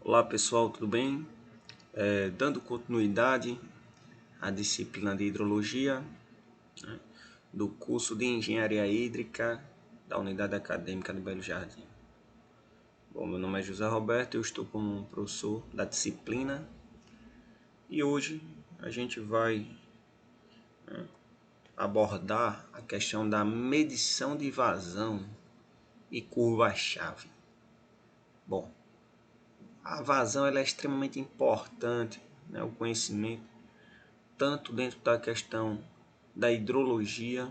Olá pessoal, tudo bem? Dando continuidade à disciplina de hidrologia, né, do curso de Engenharia Hídrica da Unidade Acadêmica de Belo Jardim. Bom, meu nome é José Roberto, eu estou como professor da disciplina e hoje a gente vai abordar a questão da medição de vazão e curva-chave. Bom, a vazão ela é extremamente importante, né, o conhecimento, tanto dentro da questão da hidrologia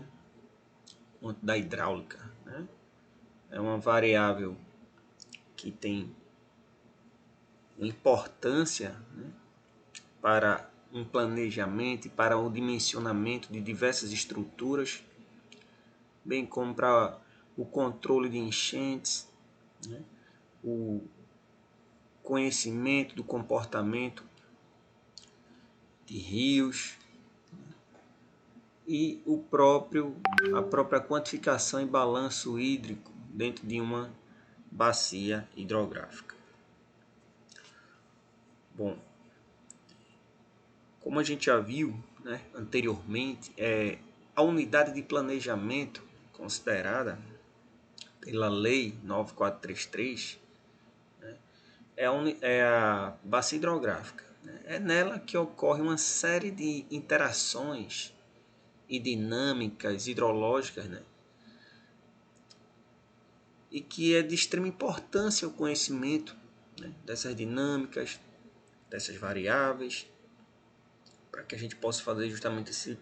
quanto da hidráulica, né? É uma variável que tem importância, né, para um planejamento e para o dimensionamento de diversas estruturas, bem como para o controle de enchentes, né, o conhecimento do comportamento de rios e a própria quantificação e balanço hídrico dentro de uma bacia hidrográfica. Bom, como a gente já viu, né, anteriormente, a unidade de planejamento considerada pela Lei 9433, né, é a bacia hidrográfica. Né? É nela que ocorre uma série de interações e dinâmicas hidrológicas, né, e que é de extrema importância o conhecimento, né, dessas dinâmicas, dessas variáveis, para que a gente possa fazer justamente esse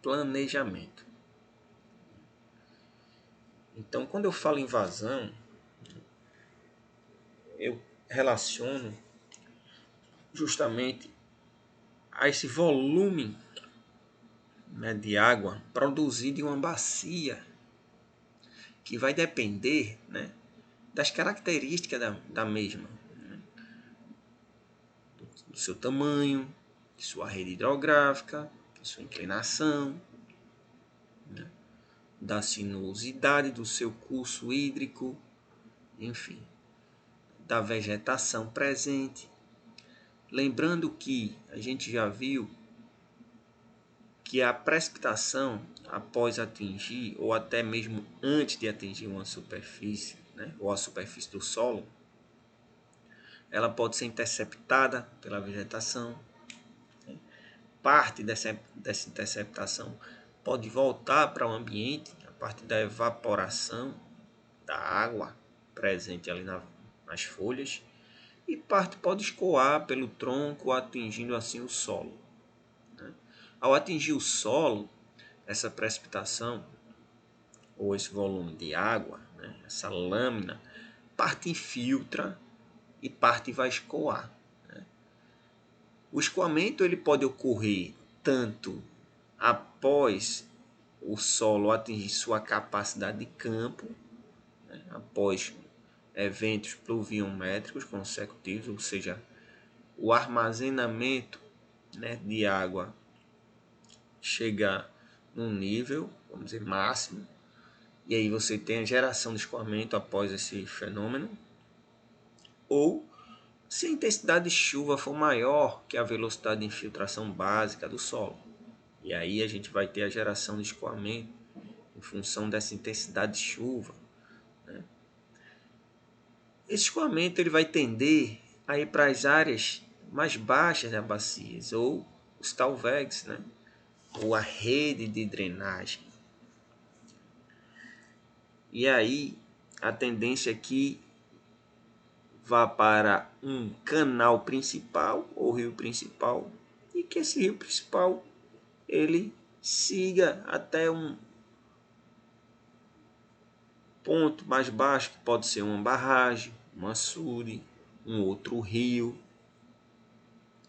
planejamento. Então, quando eu falo em vazão, eu relaciono justamente a esse volume, né, de água produzido em uma bacia, que vai depender, né, das características da mesma, né, do seu tamanho, de sua rede hidrográfica, de sua inclinação, né, da sinuosidade do seu curso hídrico, enfim, da vegetação presente. Lembrando que a gente já viu que a precipitação após atingir, ou até mesmo antes de atingir uma superfície, né, ou a superfície do solo, ela pode ser interceptada pela vegetação. Né? Parte dessa interceptação pode voltar para o ambiente a partir da evaporação da água presente ali nas folhas, e parte pode escoar pelo tronco, atingindo assim o solo. Né? Ao atingir o solo, essa precipitação ou esse volume de água, né, essa lâmina, parte infiltra e parte vai escoar. Né? O escoamento ele pode ocorrer tanto após o solo atingir sua capacidade de campo, né, após eventos pluviométricos consecutivos, ou seja, o armazenamento, né, de água chegar num nível, vamos dizer, máximo, e aí você tem a geração de escoamento após esse fenômeno, ou se a intensidade de chuva for maior que a velocidade de infiltração básica do solo. E aí a gente vai ter a geração de escoamento em função dessa intensidade de chuva. Né? Esse escoamento ele vai tender a ir para as áreas mais baixas das bacias, ou os talvegs, né? Ou a rede de drenagem. E aí a tendência é que vá para um canal principal ou rio principal, e que esse rio principal ele siga até um ponto mais baixo, que pode ser uma barragem, um açude, um outro rio.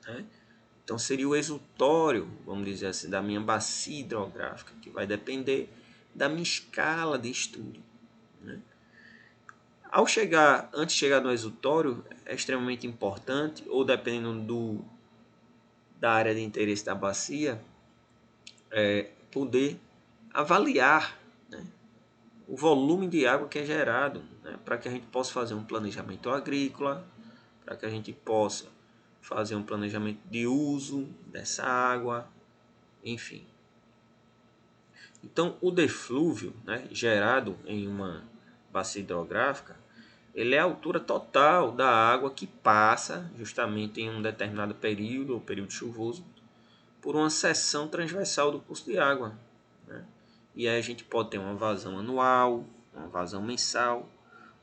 Né? Então seria o exutório, vamos dizer assim, da minha bacia hidrográfica, que vai depender da minha escala de estudo. Né? Antes de chegar no exutório, é extremamente importante, ou dependendo da área de interesse da bacia, poder avaliar, né, o volume de água que é gerado, né, para que a gente possa fazer um planejamento agrícola, para que a gente possa fazer um planejamento de uso dessa água, enfim. Então, o deflúvio, né, gerado em uma bacia hidrográfica, ele é a altura total da água que passa justamente em um determinado período ou período chuvoso por uma seção transversal do curso de água, né? E aí a gente pode ter uma vazão anual, uma vazão mensal,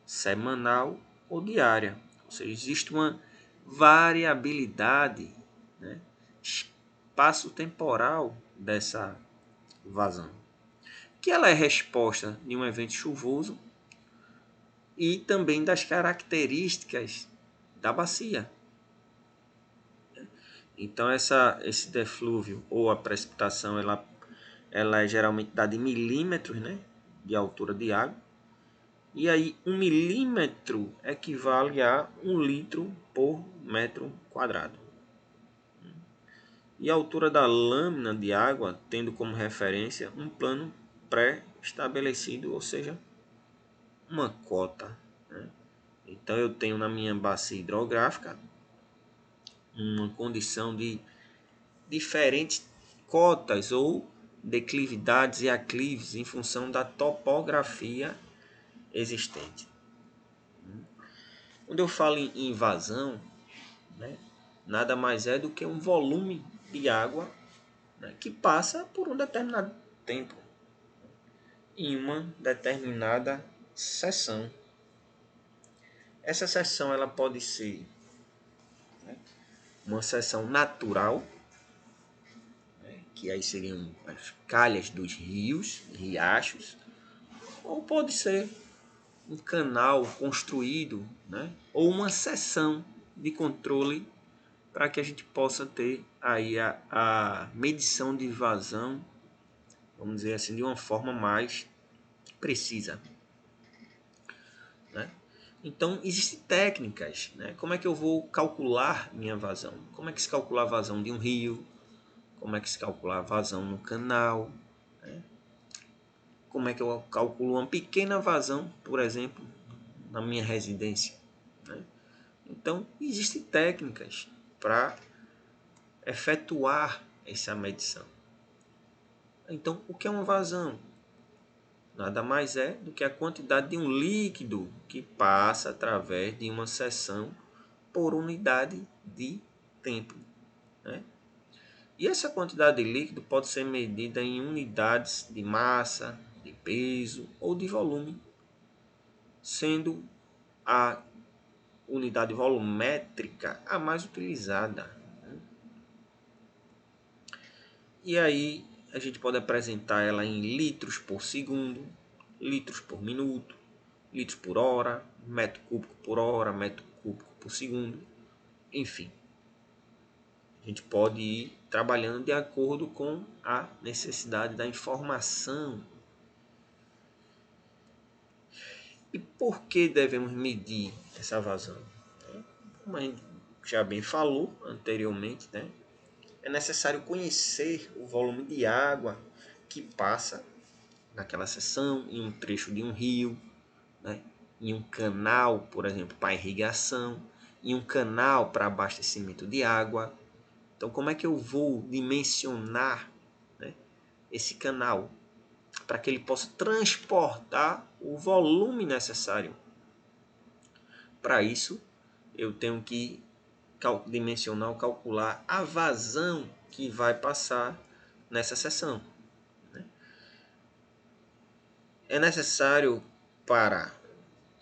semanal ou diária. Ou seja, existe uma variabilidade, né, espaço-temporal dessa vazão, que ela é resposta de um evento chuvoso e também das características da bacia. Então esse deflúvio ou a precipitação ela é geralmente dada em milímetros, né, de altura de água. E aí 1 milímetro equivale a 1 litro por metro quadrado. E a altura da lâmina de água tendo como referência um plano pré-estabelecido, ou seja, uma cota, né? Então eu tenho na minha bacia hidrográfica uma condição de diferentes cotas ou declividades e aclives em função da topografia existente. Quando eu falo em vazão, né, nada mais é do que um volume de água, né, que passa por um determinado tempo em uma determinada seção. Essa seção ela pode ser, né, uma seção natural, né, que aí seriam as calhas dos rios, riachos, ou pode ser um canal construído, né, ou uma seção de controle para que a gente possa ter aí a medição de vazão, vamos dizer assim, de uma forma mais precisa, né? Então, existem técnicas, né? Como é que eu vou calcular minha vazão? Como é que se calcula a vazão de um rio? Como é que se calcula a vazão no canal? Né? Como é que eu calculo uma pequena vazão, por exemplo, na minha residência? Né? Então, existem técnicas para efetuar essa medição. Então, o que é uma vazão? Nada mais é do que a quantidade de um líquido que passa através de uma seção por unidade de tempo, né? E essa quantidade de líquido pode ser medida em unidades de massa, de peso ou de volume, sendo a unidade volumétrica a mais utilizada. E aí a gente pode apresentar ela em litros por segundo, litros por minuto, litros por hora, metro cúbico por hora, metro cúbico por segundo, enfim. A gente pode ir trabalhando de acordo com a necessidade da informação. E por que devemos medir essa vazão? Como a gente já bem falou anteriormente, né? É necessário conhecer o volume de água que passa naquela seção, em um trecho de um rio, né? Em um canal, por exemplo, para irrigação, em um canal para abastecimento de água. Então, como é que eu vou dimensionar, né, esse canal para que ele possa transportar o volume necessário? Para isso, eu tenho que dimensionar ou calcular a vazão que vai passar nessa seção. É necessário para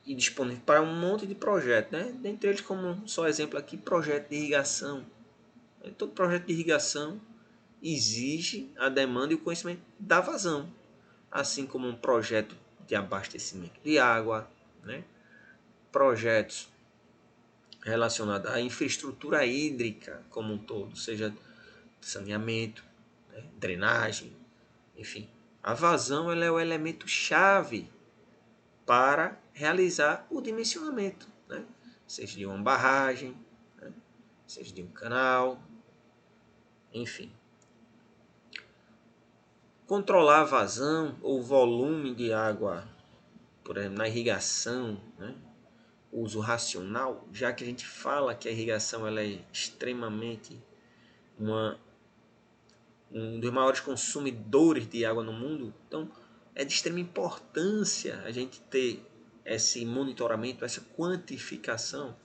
e disponível para um monte de projetos, né? Dentre eles, como só exemplo aqui, projeto de irrigação. Todo projeto de irrigação exige a demanda e o conhecimento da vazão, assim como um projeto de abastecimento de água, né? Projetos relacionados à infraestrutura hídrica como um todo, seja saneamento, né? Drenagem, enfim. A vazão ela é o elemento chave para realizar o dimensionamento, né? Seja de uma barragem, né? Seja de um canal, enfim. Controlar a vazão ou volume de água, por exemplo, na irrigação, né? uso racional, já que a gente fala que a irrigação ela é extremamente um dos maiores consumidores de água no mundo, então é de extrema importância a gente ter esse monitoramento, essa quantificação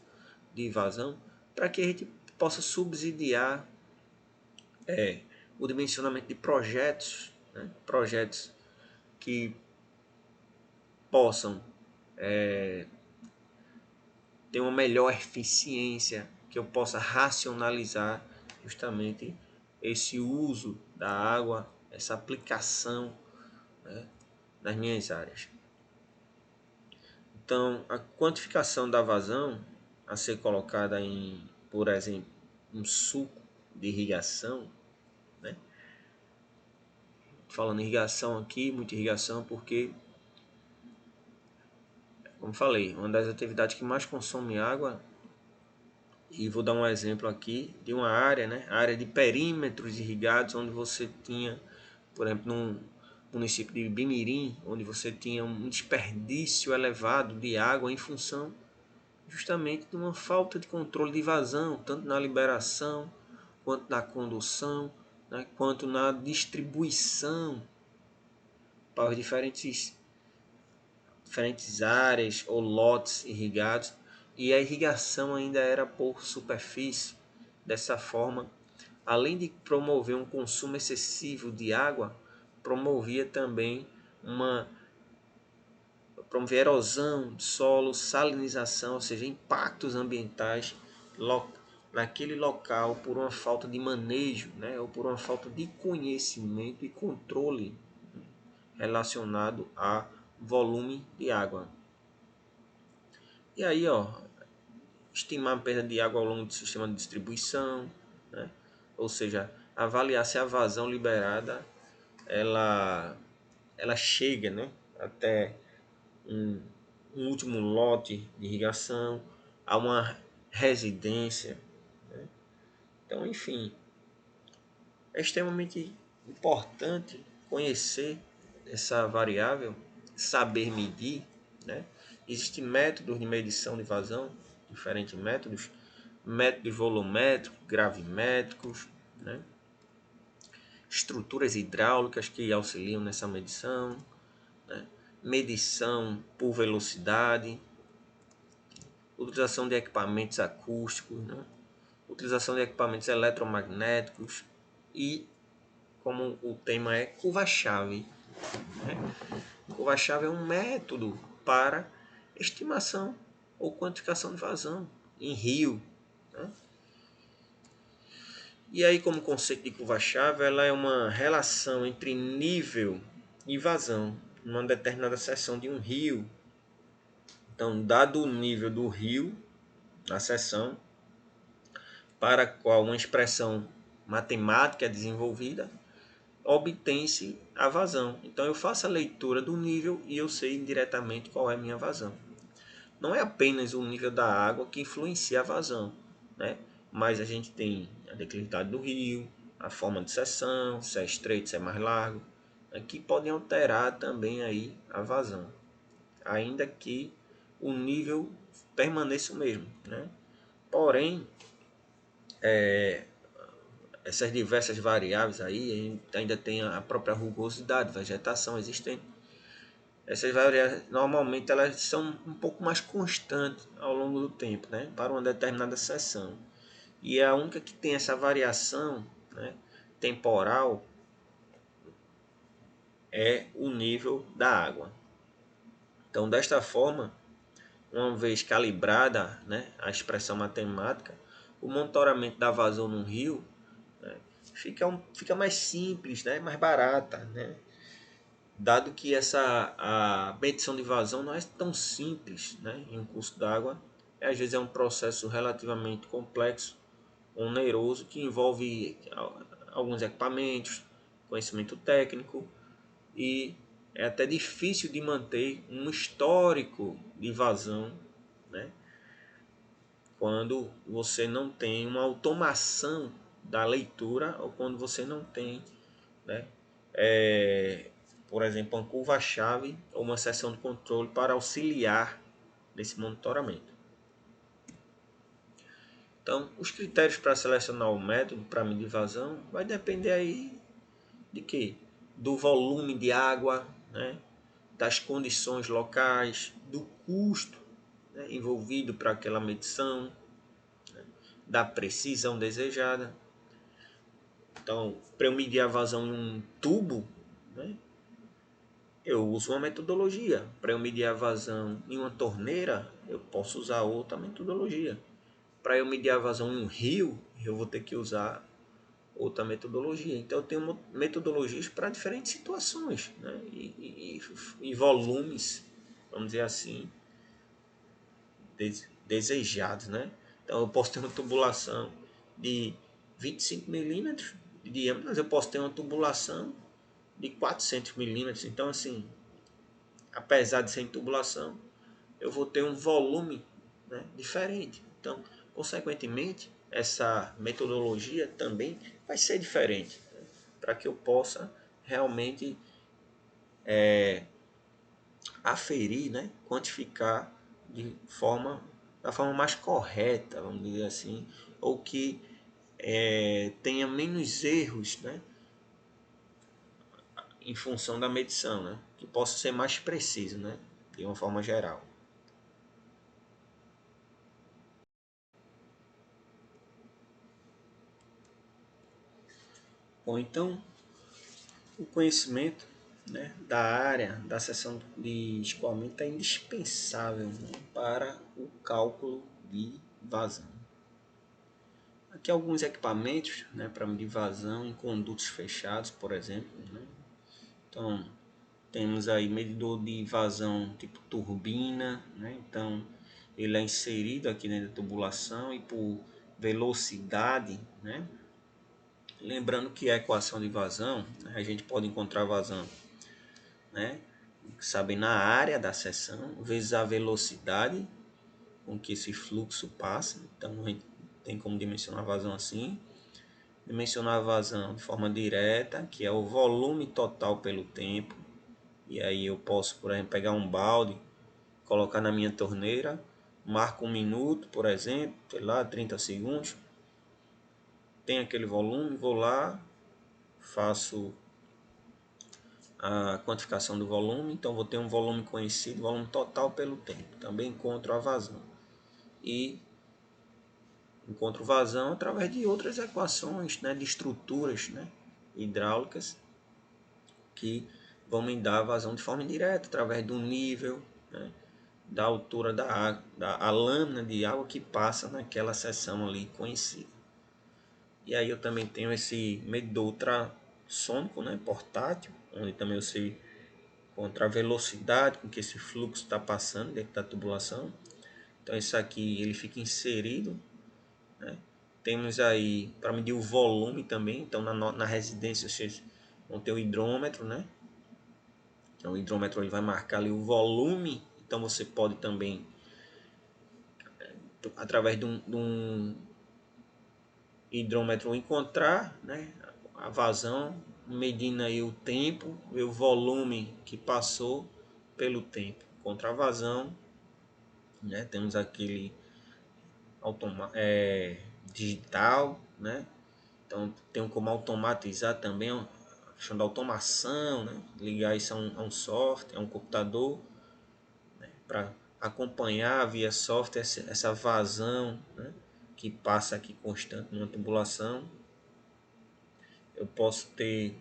de vazão, para que a gente possa subsidiar o dimensionamento de projetos, né? Projetos que possam ter uma melhor eficiência, que eu possa racionalizar justamente esse uso da água, essa aplicação, né, nas minhas áreas. Então, a quantificação da vazão a ser colocada em, por exemplo, um suco de irrigação, né? Falando em irrigação aqui, muita irrigação, porque, como falei, uma das atividades que mais consome água, e vou dar um exemplo aqui de uma área, né? A área de perímetros irrigados, onde você tinha, por exemplo, no município de Bimirim, onde você tinha um desperdício elevado de água em função justamente de uma falta de controle de vazão, tanto na liberação, quanto na condução, né? Quanto na distribuição para os diferentes áreas ou lotes irrigados, e a irrigação ainda era por superfície. Dessa forma, além de promover um consumo excessivo de água, promovia também uma promover erosão de solo, salinização, ou seja, impactos ambientais naquele local por uma falta de manejo, né, ou por uma falta de conhecimento e controle relacionado a volume de água. E aí, estimar a perda de água ao longo do sistema de distribuição, né? Ou seja, avaliar se a vazão liberada ela chega, né, até um, um último lote de irrigação, a uma residência, né? Então, enfim, é extremamente importante conhecer essa variável, saber medir, né? Existem métodos de medição de vazão, diferentes métodos volumétricos, gravimétricos, né? Estruturas hidráulicas que auxiliam nessa medição, né? Medição por velocidade, utilização de equipamentos acústicos, né? Utilização de equipamentos eletromagnéticos e, como o tema é, curva-chave. Né? Curva-chave é um método para estimação ou quantificação de vazão em rio. Né? E aí, como conceito de curva-chave, ela é uma relação entre nível e vazão numa determinada seção de um rio. Então, dado o nível do rio na seção, para a qual uma expressão matemática é desenvolvida, obtém-se a vazão. Então eu faço a leitura do nível e eu sei diretamente qual é a minha vazão. Não é apenas o nível da água que influencia a vazão, né? Mas a gente tem a declividade do rio, a forma de seção, se é estreito, se é mais largo, né? Que podem alterar também aí a vazão, ainda que o nível permaneça o mesmo, né? Porém, essas diversas variáveis aí, ainda tem a própria rugosidade, vegetação existente. Essas variáveis normalmente elas são um pouco mais constantes ao longo do tempo, né, para uma determinada seção. E a única que tem essa variação, né, temporal é o nível da água. Então, desta forma, uma vez calibrada, né, a expressão matemática, o monitoramento da vazão no rio, né, fica mais simples, né, mais barata, né, dado que a medição de vazão não é tão simples, né, em um curso d'água, às vezes é um processo relativamente complexo, oneroso, que envolve alguns equipamentos, conhecimento técnico, e é até difícil de manter um histórico de vazão, né, quando você não tem uma automação da leitura ou quando você não tem, né, por exemplo, uma curva-chave ou uma seção de controle para auxiliar nesse monitoramento. Então, os critérios para selecionar o método para medir vazão vai depender aí de quê? Do volume de água, né? Das condições locais, do custo, né, envolvido para aquela medição, né, da precisão desejada. Então, para eu medir a vazão em um tubo, né, eu uso uma metodologia. Para eu medir a vazão em uma torneira, eu posso usar outra metodologia. Para eu medir a vazão em um rio, eu vou ter que usar outra metodologia. Então, eu tenho metodologias para diferentes situações, né, e volumes, vamos dizer assim, desejados, né? Então eu posso ter uma tubulação de 25 milímetros de diâmetro, mas eu posso ter uma tubulação de 400 milímetros. Então, assim, apesar de ser em tubulação, eu vou ter um volume, né, diferente. Então, consequentemente, essa metodologia também vai ser diferente, né, para que eu possa realmente aferir, né, quantificar da forma mais correta, vamos dizer assim, ou que tenha menos erros, né, em função da medição, né, que possa ser mais preciso, né, de uma forma geral. Bom, então, o conhecimento, né, da área, da seção de escoamento é indispensável, né, para o cálculo de vazão. Aqui alguns equipamentos, né, para medir vazão em condutos fechados, por exemplo, né? Então, temos aí medidor de vazão tipo turbina, né? Então, ele é inserido aqui dentro da tubulação e por velocidade, né? Lembrando que a equação de vazão, né, a gente pode encontrar vazão, né, sabe, na área da seção vezes a velocidade com que esse fluxo passa. Então, a gente tem como dimensionar a vazão assim. Dimensionar a vazão de forma direta, que é o volume total pelo tempo. E aí eu posso, por exemplo, pegar um balde, colocar na minha torneira, marco um minuto, por exemplo, sei lá, 30 segundos. Tem aquele volume, vou lá, faço a quantificação do volume, então vou ter um volume conhecido, volume total pelo tempo. Também encontro a vazão. E encontro vazão através de outras equações, né, de estruturas, né, hidráulicas, que vão me dar vazão de forma indireta, através do nível, né, da altura da água, a lâmina de água que passa naquela seção ali conhecida. E aí eu também tenho esse medidor ultrassônico, né, portátil, onde também eu sei contra a velocidade com que esse fluxo está passando dentro da tubulação. Então isso aqui ele fica inserido, né? Temos aí para medir o volume também. Então na residência vocês vão ter o hidrômetro, né? Então o hidrômetro ele vai marcar ali o volume. Então você pode também, através de um hidrômetro, encontrar, né, a vazão, medindo aí o tempo e o volume que passou pelo tempo. Contra a vazão, né, temos aquele digital, né? Então tem como automatizar também a questão da automação, né? Ligar isso a um software, a um computador, né, para acompanhar via software essa vazão, né, que passa aqui constante numa tubulação. Eu posso ter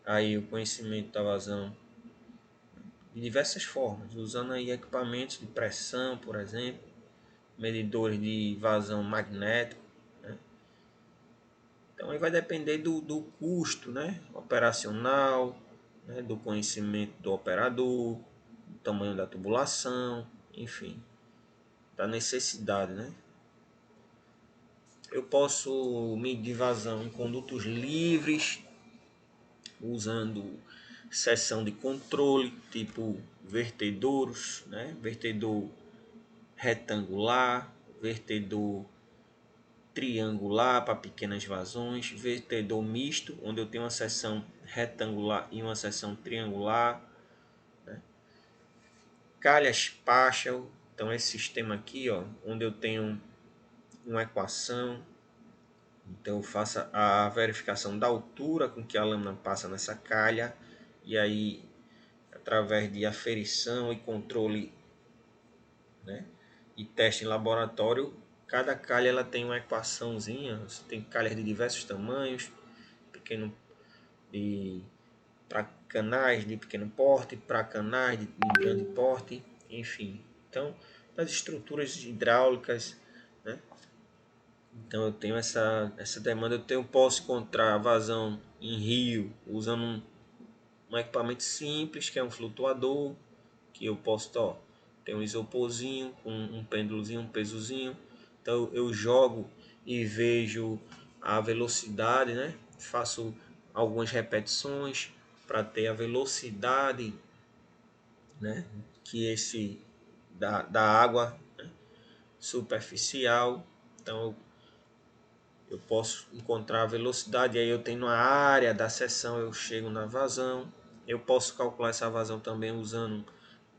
aí o conhecimento da vazão de diversas formas, usando aí equipamentos de pressão, por exemplo, medidores de vazão magnético, né? Então aí vai depender do custo, né, operacional, né, do conhecimento do operador, do tamanho da tubulação, enfim, da necessidade, né? Eu posso medir vazão em condutos livres, usando seção de controle, tipo vertedouros, né? Vertedor retangular, vertedor triangular para pequenas vazões, vertedor misto, onde eu tenho uma seção retangular e uma seção triangular, né? Calhas Paschal, então esse sistema aqui, ó, onde eu tenho uma equação. Então eu faço a verificação da altura com que a lâmina passa nessa calha, e aí através de aferição e controle, né, e teste em laboratório, cada calha ela tem uma equaçãozinha. Você tem calhas de diversos tamanhos, pequeno de para canais de pequeno porte, para canais de grande porte, enfim. Então, das estruturas hidráulicas, né? Então eu tenho essa demanda. Posso encontrar vazão em rio usando um equipamento simples, que é um flutuador, que eu posso, ter um isoporzinho com um pêndulozinho, um pesozinho. Então eu jogo e vejo a velocidade, né? Faço algumas repetições para ter a velocidade, né, que da água, né, superficial. Então eu posso encontrar a velocidade, aí eu tenho a área da seção, eu chego na vazão. Eu posso calcular essa vazão também usando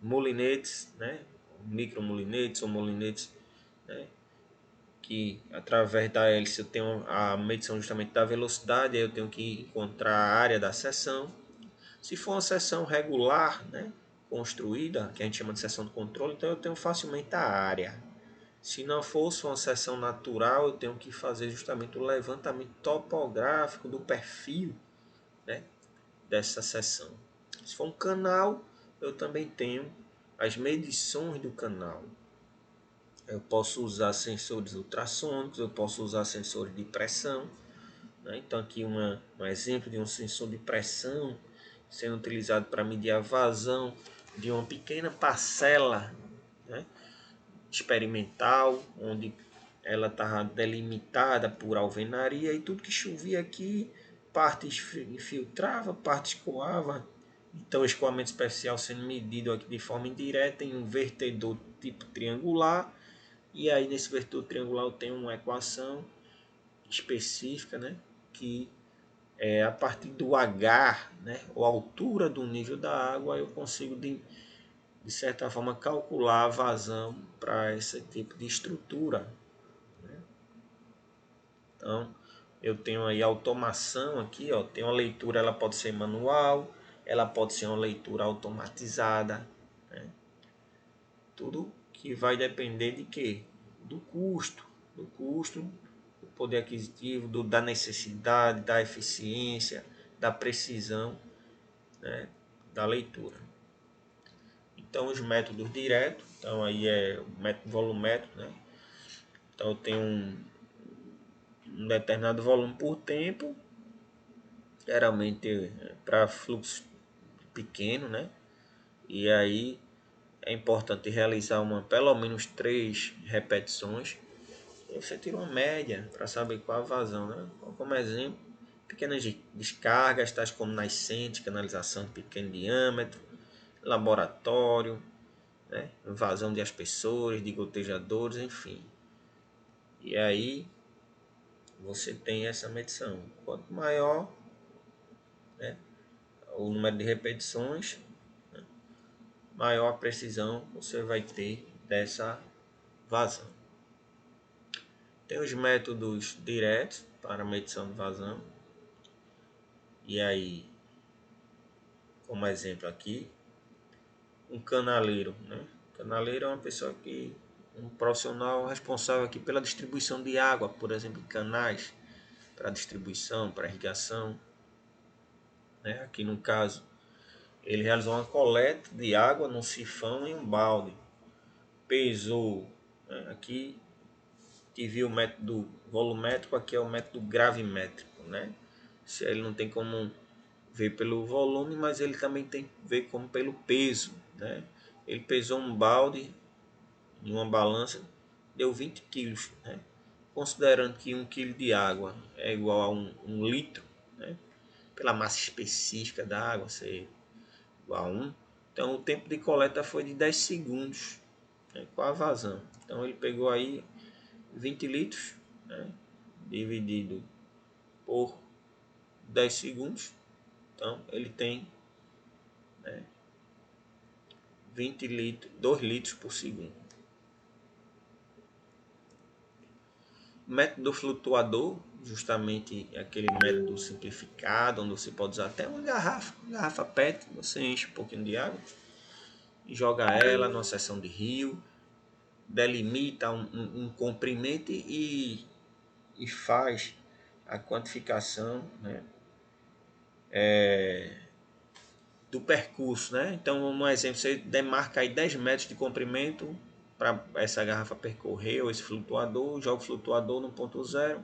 molinetes, né, micromolinetes ou molinetes, né, que através da hélice eu tenho a medição justamente da velocidade, aí eu tenho que encontrar a área da seção. Se for uma seção regular, né, construída, que a gente chama de seção de controle, então eu tenho facilmente a área. Se não fosse uma seção natural, eu tenho que fazer justamente o levantamento topográfico do perfil, né, dessa seção. Se for um canal, eu também tenho as medições do canal. Eu posso usar sensores ultrassônicos, eu posso usar sensores de pressão, né? Então aqui um exemplo de um sensor de pressão sendo utilizado para medir a vazão de uma pequena parcela, né, experimental, onde ela estava delimitada por alvenaria, e tudo que chovia aqui, partes infiltrava, partes escoava. Então o escoamento especial sendo medido aqui de forma indireta em um vertedor tipo triangular, e aí nesse vertedor triangular eu tenho uma equação específica, né, que a partir do H, né, ou altura do nível da água, eu consigo de certa forma calcular a vazão para esse tipo de estrutura. Então eu tenho aí automação aqui, tem uma leitura, ela pode ser manual, ela pode ser uma leitura automatizada, né? Tudo que vai depender de quê? Do custo, do poder aquisitivo, da necessidade, da eficiência, da precisão, né, da leitura. Então os métodos diretos, então aí é o método volumétrico, né? Então eu tenho um determinado volume por tempo, geralmente para fluxo pequeno, né? E aí é importante realizar pelo menos 3 repetições. E você tira uma média para saber qual a vazão, né? Como exemplo, pequenas descargas, tais como nascente, canalização de pequeno diâmetro, laboratório, né, vazão de aspersores, de gotejadores, enfim. E aí você tem essa medição. Quanto maior, né, o número de repetições, né, maior a precisão você vai ter dessa vazão. Tem os métodos diretos para medição de vazão. E aí, como exemplo aqui, um canaleiro, né? Canaleiro é uma pessoa um profissional responsável aqui pela distribuição de água, por exemplo, em canais, para distribuição, para irrigação, né? Aqui no caso, ele realizou uma coleta de água num sifão e um balde, pesou, né? Aqui tive o método volumétrico, aqui é o método gravimétrico, né? Se ele não tem como ver pelo volume, mas ele também tem que ver como pelo peso, né? Ele pesou um balde em uma balança, deu 20 quilos, né? Considerando que 1 quilo de água é igual a um litro, né? Pela massa específica da água ser igual a 1, então o tempo de coleta foi de 10 segundos, né, com a vazão. Então ele pegou aí 20 litros, né, dividido por 10 segundos, então ele tem, né, 2 litros por segundo. Método flutuador, justamente aquele método simplificado, onde você pode usar até uma garrafa PET, você enche um pouquinho de água e joga ela numa seção de rio, delimita um comprimento e faz a quantificação, né, do percurso, né? Então, um exemplo, você demarca aí 10 metros de comprimento para essa garrafa percorrer, ou esse flutuador, joga o flutuador no ponto zero,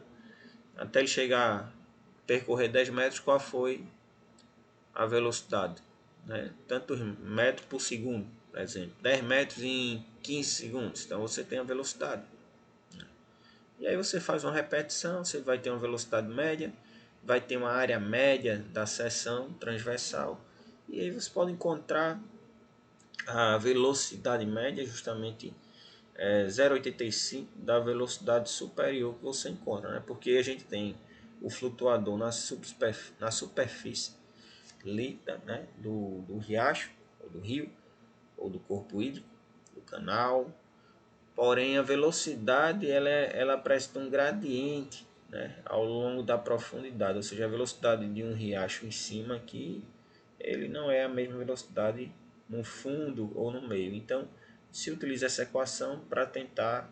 até ele chegar a percorrer 10 metros, qual foi a velocidade, né? Tantos metros por segundo, por exemplo, 10 metros em 15 segundos, então você tem a velocidade. E aí você faz uma repetição, você vai ter uma velocidade média, vai ter uma área média da seção transversal, e aí você pode encontrar a velocidade média, justamente 0,85 da velocidade superior que você encontra, né? Porque a gente tem o flutuador na superfície líquida, né? do riacho, ou do rio, ou do corpo hídrico, do canal. Porém, a velocidade ela apresenta um gradiente, né, ao longo da profundidade, ou seja, a velocidade de um riacho em cima aqui, ele não é a mesma velocidade no fundo ou no meio. Então, se utiliza essa equação para tentar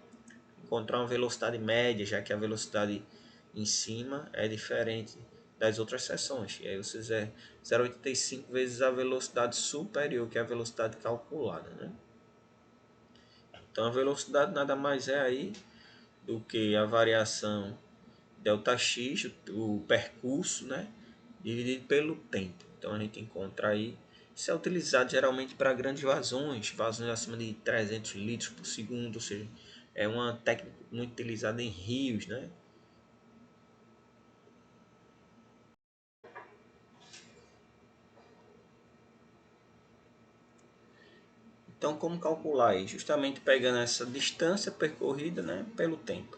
encontrar uma velocidade média, já que a velocidade em cima é diferente das outras seções. E aí você 0,85 vezes a velocidade superior, que é a velocidade calculada, né? Então a velocidade nada mais é aí do que a variação ΔX, o percurso, né, dividido pelo tempo. Então a gente encontra aí, isso é utilizado geralmente para grandes vazões acima de 300 litros por segundo, ou seja, é uma técnica muito utilizada em rios, né? Então como calcular aí? Justamente pegando essa distância percorrida, né, pelo tempo.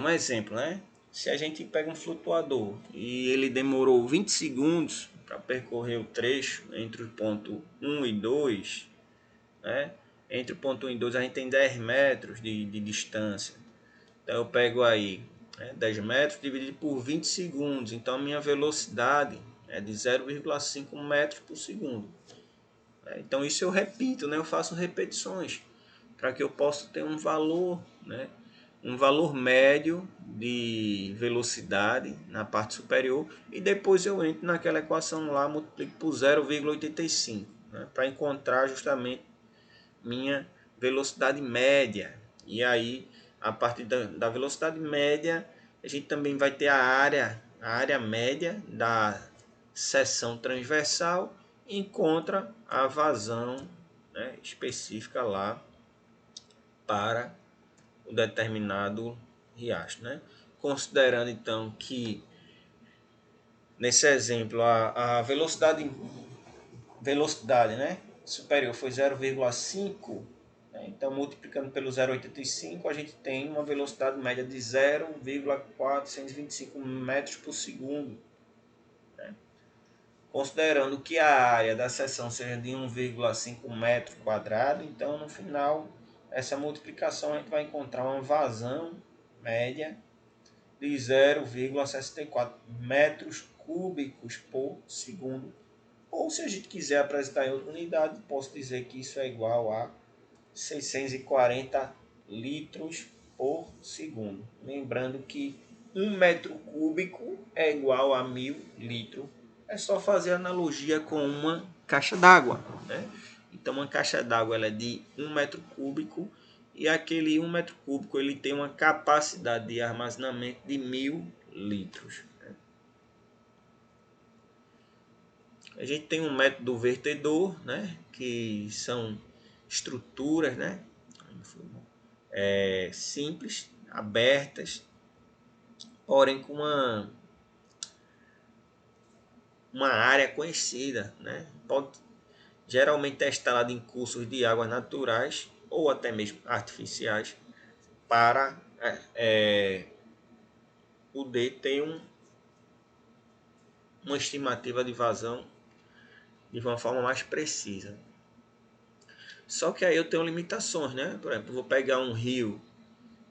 Um exemplo, né? Se a gente pega um flutuador e ele demorou 20 segundos para percorrer o trecho entre o ponto 1 e 2, né? Entre o ponto 1 e 2 a gente tem 10 metros de distância. Então eu pego aí, né, 10 metros dividido por 20 segundos. Então a minha velocidade é de 0,5 metros por segundo. Então isso eu repito, né? Eu faço repetições para que eu possa ter um valor, né? Um valor médio de velocidade na parte superior e depois eu entro naquela equação lá, multiplico por 0,85, né? Para encontrar justamente minha velocidade média. E aí, a partir da velocidade média, a gente também vai ter a área média da seção transversal e encontra a vazão, né, específica lá para o determinado riacho, né? Considerando então que nesse exemplo a velocidade, né, superior foi 0,5, né? Então multiplicando pelo 0,85 a gente tem uma velocidade média de 0,425 metros por segundo, né? Considerando que a área da seção seja de 1,5 metro quadrado, então no final essa multiplicação a gente vai encontrar uma vazão média de 0,64 metros cúbicos por segundo. Ou se a gente quiser apresentar em outra unidade, posso dizer que isso é igual a 640 litros por segundo. Lembrando que 1 metro cúbico é igual a 1000 litros. É só fazer analogia com uma caixa d'água, né? Então uma caixa d'água ela é de 1 metro cúbico e aquele 1 metro cúbico ele tem uma capacidade de armazenamento de 1000 litros. A gente tem um método vertedor, né, que são estruturas, né, simples, abertas, porém com uma área conhecida, né? Pode geralmente é instalado em cursos de águas naturais ou até mesmo artificiais para poder ter uma estimativa de vazão de uma forma mais precisa. Só que aí eu tenho limitações, né? Por exemplo, vou pegar um rio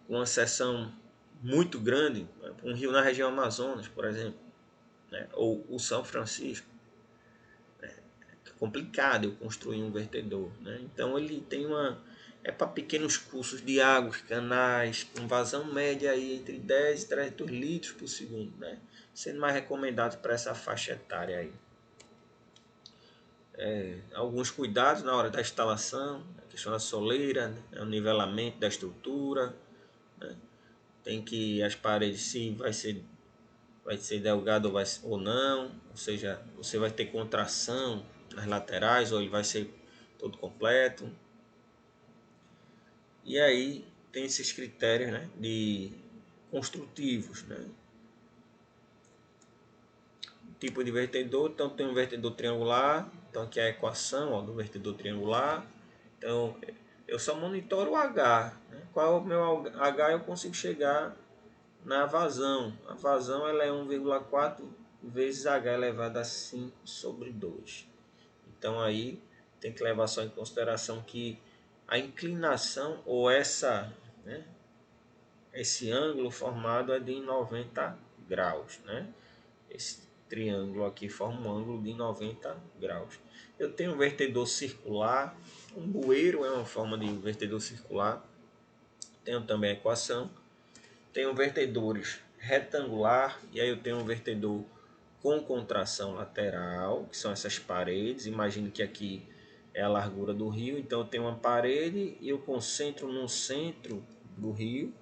com uma seção muito grande, um rio na região Amazonas, por exemplo, né? Ou o São Francisco, é complicado eu construir um vertedor, né? Então ele tem é para pequenos cursos de águas, canais, com vazão média aí entre 10 e 300 litros por segundo, né? Sendo mais recomendado para essa faixa etária aí. Alguns cuidados na hora da instalação, a questão da soleira, né? O nivelamento da estrutura, né? Tem que as paredes se vai ser delgado ou não, ou seja, você vai ter contração nas laterais ou ele vai ser todo completo. E aí tem esses critérios, né, de construtivos, né? Tipo de vertedor, então tem um vertedor triangular, então aqui é a equação ó, do vertedor triangular. Então eu só monitoro o H, né? Qual é o meu H eu consigo chegar na vazão. A vazão ela é 1,4 vezes H elevado a 5 sobre 2. Então aí tem que levar só em consideração que a inclinação ou né, esse ângulo formado é de 90 graus, né? Esse triângulo aqui forma um ângulo de 90 graus. Eu tenho um vertedor circular, um bueiro é uma forma de vertedor circular. Tenho também a equação. Tenho vertedores retangular e aí eu tenho um vertedor com contração lateral, que são essas paredes. Imagine que aqui é a largura do rio, então eu tenho uma parede e eu concentro no centro do rio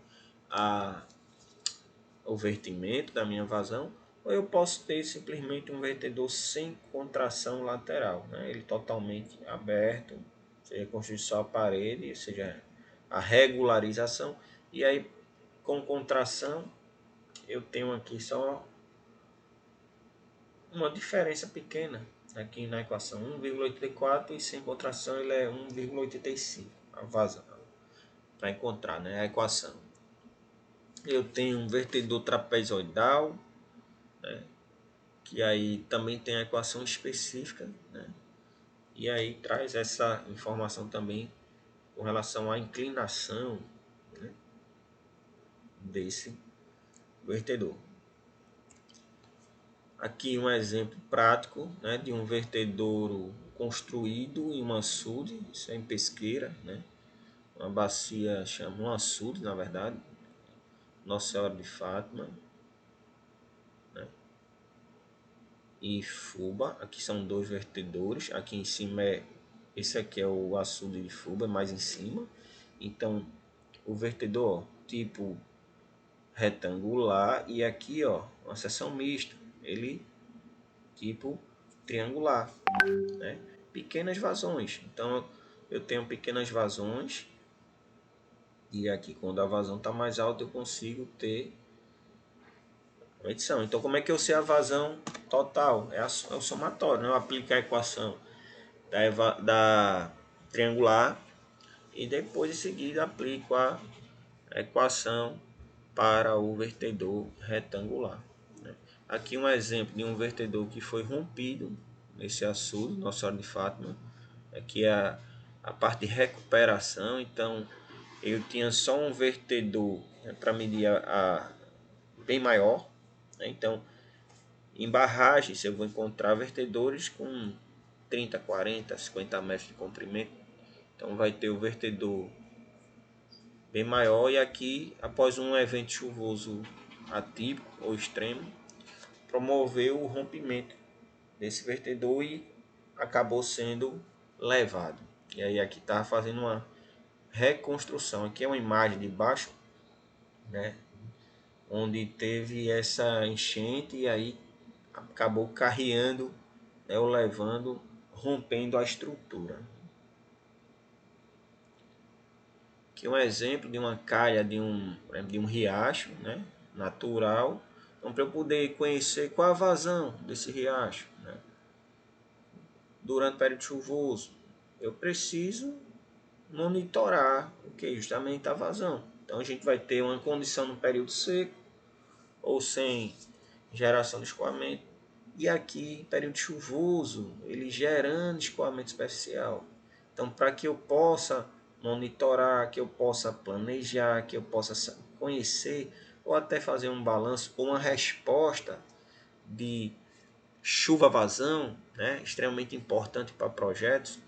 o vertimento da minha vazão, ou eu posso ter simplesmente um vertedor sem contração lateral, né? Ele totalmente aberto, seja construir só a parede, ou seja, a regularização, e aí com contração eu tenho aqui só uma diferença pequena aqui na equação, 1,84 e sem contração ele é 1,85 a vazão para encontrar, né, a equação. Eu tenho um vertedor trapezoidal, né, que aí também tem a equação específica, né, e aí traz essa informação também com relação à inclinação, né, desse vertedor. Aqui um exemplo prático, né, de um vertedouro construído em um açude, isso é em Pesqueira, né, uma bacia chama um açude, na verdade, Nossa Senhora de Fátima, né, e Fuba. Aqui são dois vertedores, aqui em cima esse aqui é o açude de Fuba, mais em cima. Então o vertedor tipo retangular e aqui ó uma seção mista, ele tipo triangular, né? Pequenas vazões. Então eu tenho pequenas vazões e aqui quando a vazão está mais alta eu consigo ter medição. Então como é que eu sei a vazão total? É o somatório, né? Eu aplico a equação da triangular e depois em seguida aplico a equação para o vertedor retangular, né? Aqui um exemplo de um vertedor que foi rompido nesse açude, Nossa Senhora de Fátima. Aqui é a parte de recuperação. Então eu tinha só um vertedor, né, para medir bem maior, né? Então em barragens eu vou encontrar vertedores com 30, 40, 50 metros de comprimento. Então vai ter o vertedor bem maior e aqui após um evento chuvoso atípico ou extremo promoveu o rompimento desse vertedor e acabou sendo levado. E aí aqui está fazendo uma reconstrução. Aqui é uma imagem de baixo, né, onde teve essa enchente e aí acabou carreando, né, ou levando, rompendo a estrutura. Aqui é um exemplo de uma calha de um riacho, né, natural. Então, para eu poder conhecer qual a vazão desse riacho, né, durante o período chuvoso, eu preciso monitorar o que justamente a vazão. Então a gente vai ter uma condição no período seco ou sem geração de escoamento, e aqui período chuvoso ele gerando escoamento especial. Então para que eu possa monitorar, que eu possa planejar, que eu possa conhecer ou até fazer um balanço ou uma resposta de chuva-vazão, né, extremamente importante para projetos,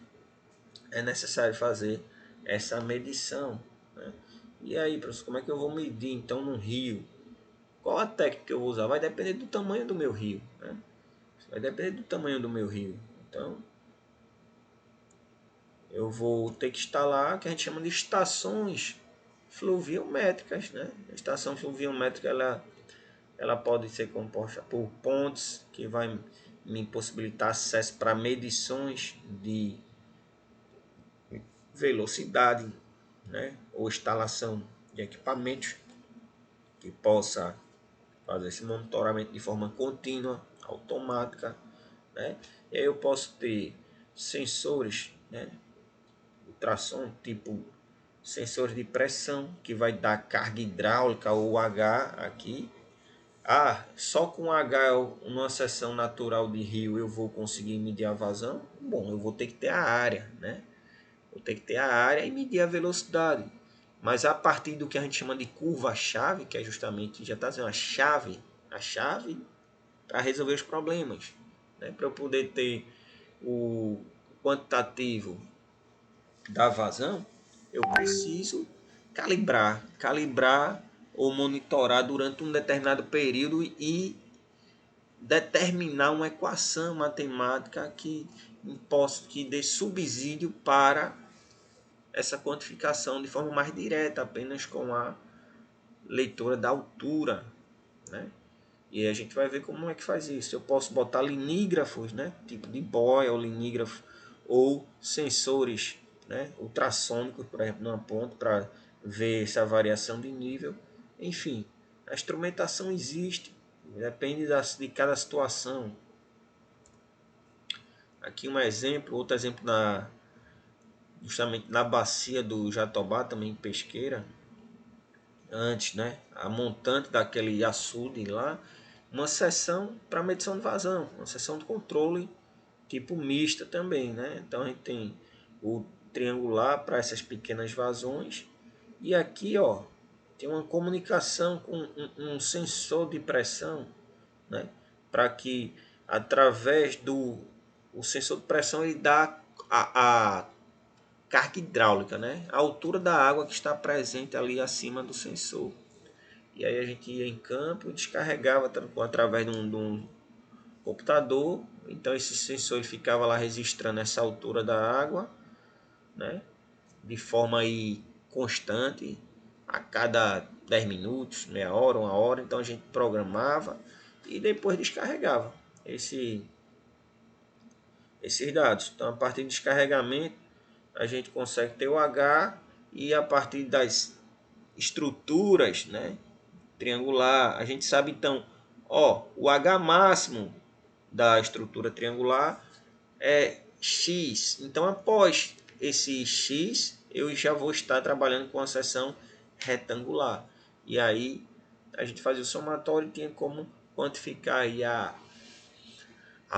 é necessário fazer essa medição, né? E aí, professor, como é que eu vou medir então no rio? Qual a técnica que eu vou usar? Vai depender do tamanho do meu rio, né? Vai depender do tamanho do meu rio. Então, eu vou ter que instalar o que a gente chama de estações fluviométricas, né? A estação fluviométrica ela pode ser composta por pontes que vai me possibilitar acesso para medições de velocidade, né? Ou instalação de equipamentos que possa fazer esse monitoramento de forma contínua, automática, né? E aí eu posso ter sensores, né? Ultrassom, tipo sensores de pressão, que vai dar carga hidráulica ou H aqui. Ah, só com H numa seção natural de rio eu vou conseguir medir a vazão? Bom, eu vou ter que ter a área, né? Vou ter que ter a área e medir a velocidade. Mas a partir do que a gente chama de curva-chave, que é justamente, já está dizendo a chave para resolver os problemas. Né? Para eu poder ter o quantitativo da vazão, eu preciso calibrar ou monitorar durante um determinado período e determinar uma equação matemática que dê subsídio para essa quantificação de forma mais direta, apenas com a leitura da altura, né? E a gente vai ver como é que faz isso. Eu posso botar linígrafos, né? Tipo de boia ou linígrafo, ou sensores, né? Ultrassônicos, por exemplo, numa ponta para ver essa variação de nível. Enfim, a instrumentação existe, depende de cada situação. Aqui um exemplo, outro exemplo justamente na bacia do Jatobá, também em Pesqueira, antes, né, a montante daquele açude lá, uma seção para medição de vazão, uma seção de controle tipo mista também, né? Então a gente tem o triangular para essas pequenas vazões e aqui, ó, tem uma comunicação com um sensor de pressão, né? Para que através do o sensor de pressão ele dá a carga hidráulica, né? A altura da água que está presente ali acima do sensor. E aí a gente ia em campo e descarregava através de um computador. Então esse sensor ele ficava lá registrando essa altura da água, né? De forma aí constante, a cada 10 minutos, meia hora, uma hora. Então a gente programava e depois descarregava esses dados. Então a partir do descarregamento a gente consegue ter o H e a partir das estruturas, né, triangular, a gente sabe então, ó, o H máximo da estrutura triangular é X. Então após esse X, eu já vou estar trabalhando com a seção retangular. E aí a gente fazia o somatório e tinha como quantificar aí a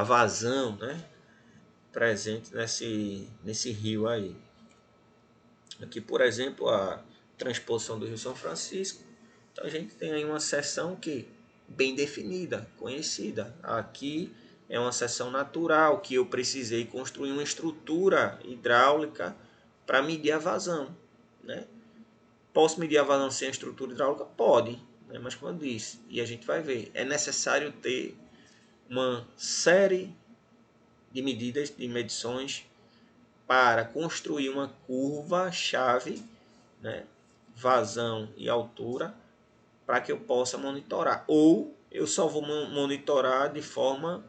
vazão, né, presente nesse rio aí. Aqui, por exemplo, a transposição do Rio São Francisco. Então a gente tem aí uma seção que bem definida, conhecida. Aqui é uma seção natural que eu precisei construir uma estrutura hidráulica para medir a vazão, né? Posso medir a vazão sem a estrutura hidráulica? Pode, né? Mas como eu disse, e a gente vai ver, é necessário ter uma série de medidas, de medições para construir uma curva-chave, né, vazão e altura, para que eu possa monitorar. Ou eu só vou monitorar de forma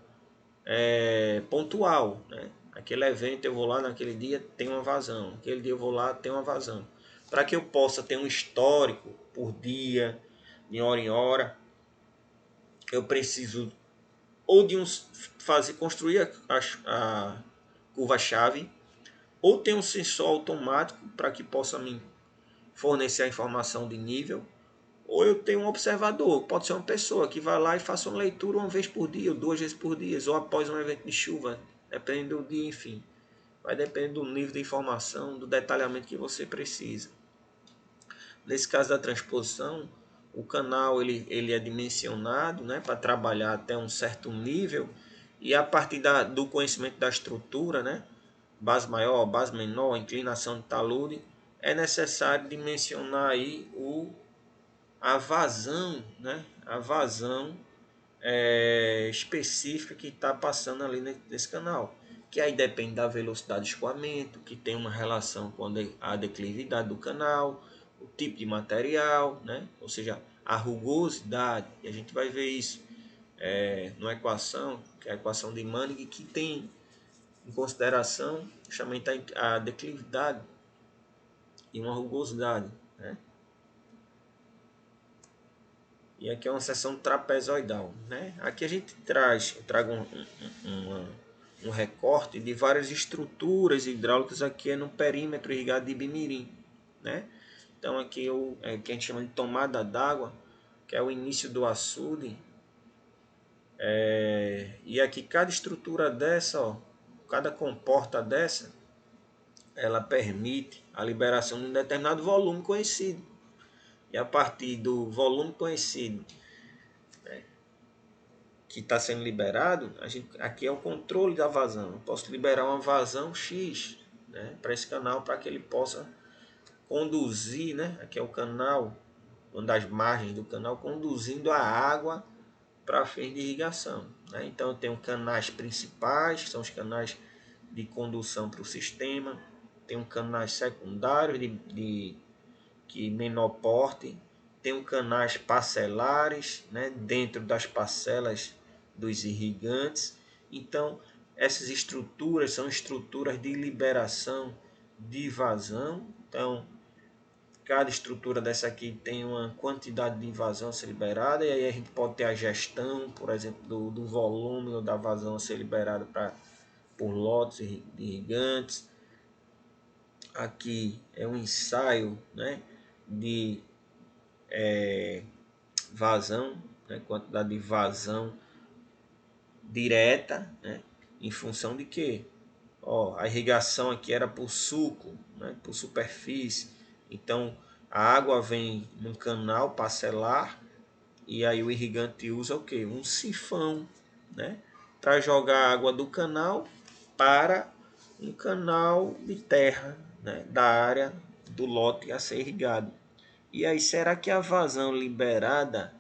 pontual. Né? Aquele evento eu vou lá, naquele dia tem uma vazão. Aquele dia eu vou lá, tem uma vazão. Para que eu possa ter um histórico por dia, de hora em hora, eu preciso ou de construir a curva-chave, ou ter um sensor automático para que possa me fornecer a informação de nível, ou eu tenho um observador, pode ser uma pessoa que vai lá e faça uma leitura uma vez por dia, ou 2 vezes por dia, ou após um evento de chuva, dependendo do dia, enfim. Vai depender do nível de informação, do detalhamento que você precisa. Nesse caso da transposição, O canal ele é dimensionado, né, para trabalhar até um certo nível, e a partir do conhecimento da estrutura, né, base maior, base menor, inclinação de talude, é necessário dimensionar aí a vazão, né, a vazão específica que está passando ali nesse canal, que aí depende da velocidade de escoamento, que tem uma relação com a declividade do canal, o tipo de material, né? Ou seja, a rugosidade, e a gente vai ver isso numa equação, que é a equação de Manning, que tem em consideração justamente a declividade e uma rugosidade, né? E aqui é uma seção trapezoidal, né? Aqui a gente trago um recorte de várias estruturas hidráulicas aqui no perímetro irrigado de Ibimirim, né? Então aqui que a gente chama de tomada d'água, que é o início do açude. E aqui cada estrutura dessa, ó, cada comporta dessa, ela permite a liberação de um determinado volume conhecido. E a partir do volume conhecido que está sendo liberado, aqui é o controle da vazão. Eu posso liberar uma vazão X, né, para esse canal, para que ele possa conduzir, né, aqui é o canal, uma das margens do canal, conduzindo a água para fins de irrigação, né? Então eu tenho canais principais, que são os canais de condução para o sistema, tenho canais secundários que menor porte, tem canais parcelares, né, dentro das parcelas dos irrigantes. Então, essas estruturas são estruturas de liberação de vazão. Então, cada estrutura dessa aqui tem uma quantidade de vazão a ser liberada, e aí a gente pode ter a gestão, por exemplo, do volume ou da vazão a ser liberada por lotes de irrigantes. Aqui é um ensaio, né, de vazão, né, quantidade de vazão direta, né, em função de que a irrigação aqui era por suco, né, por superfície. Então a água vem num canal parcelar e aí o irrigante usa o que? Um sifão, né, para jogar a água do canal para um canal de terra, né, da área do lote a ser irrigado. E aí, será que a vazão liberada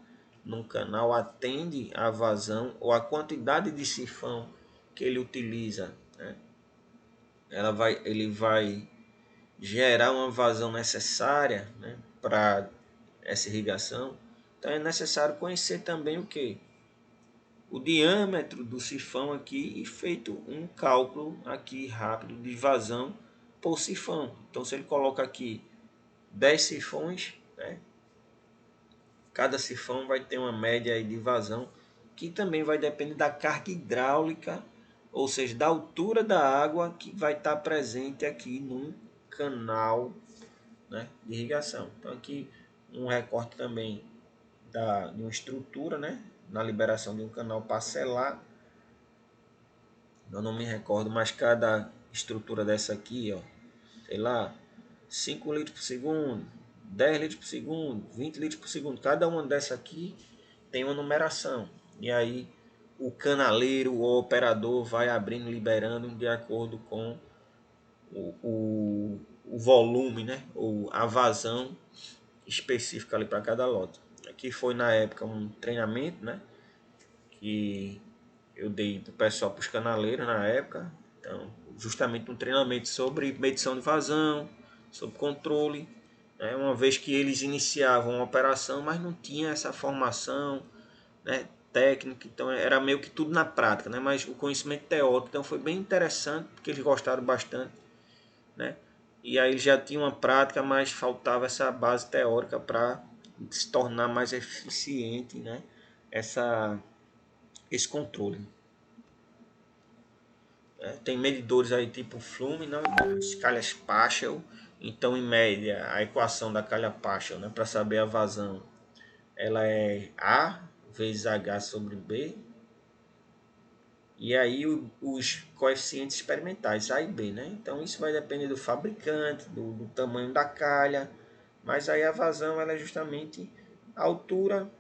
num canal atende à vazão ou a quantidade de sifão que ele utiliza, né? Ele vai gerar uma vazão necessária, né, para essa irrigação. Então é necessário conhecer também o que? O diâmetro do sifão aqui e feito um cálculo aqui rápido de vazão por sifão. Então se ele coloca aqui 10 sifões, né, cada sifão vai ter uma média de vazão que também vai depender da carga hidráulica, ou seja, da altura da água que vai estar presente aqui num canal, né, de irrigação. Então aqui um recorte também de uma estrutura, né, na liberação de um canal parcelar. Eu não me recordo, mas cada estrutura dessa aqui, ó, sei lá, 5 litros por segundo, 10 litros por segundo, 20 litros por segundo. Cada uma dessa aqui tem uma numeração. E aí o canaleiro, o operador vai abrindo, liberando de acordo com o volume, né, ou a vazão específica ali para cada lote. Aqui foi na época um treinamento, né, que eu dei do pessoal para os canaleiros na época. Então, justamente um treinamento sobre medição de vazão, sobre controle, né, uma vez que eles iniciavam a operação, mas não tinha essa formação, né, técnica, então era meio que tudo na prática, né, mas o conhecimento teórico, então foi bem interessante, porque eles gostaram bastante, né, e aí eles já tinham uma prática, mas faltava essa base teórica para se tornar mais eficiente, né, esse controle. Tem medidores aí tipo Flume, né, as calhas Paschal. Então, em média, a equação da calha Paschal, né, para saber a vazão, ela é A vezes H sobre B. E aí os coeficientes experimentais, A e B, né? Então isso vai depender do fabricante, do tamanho da calha. Mas aí a vazão ela é justamente A altura,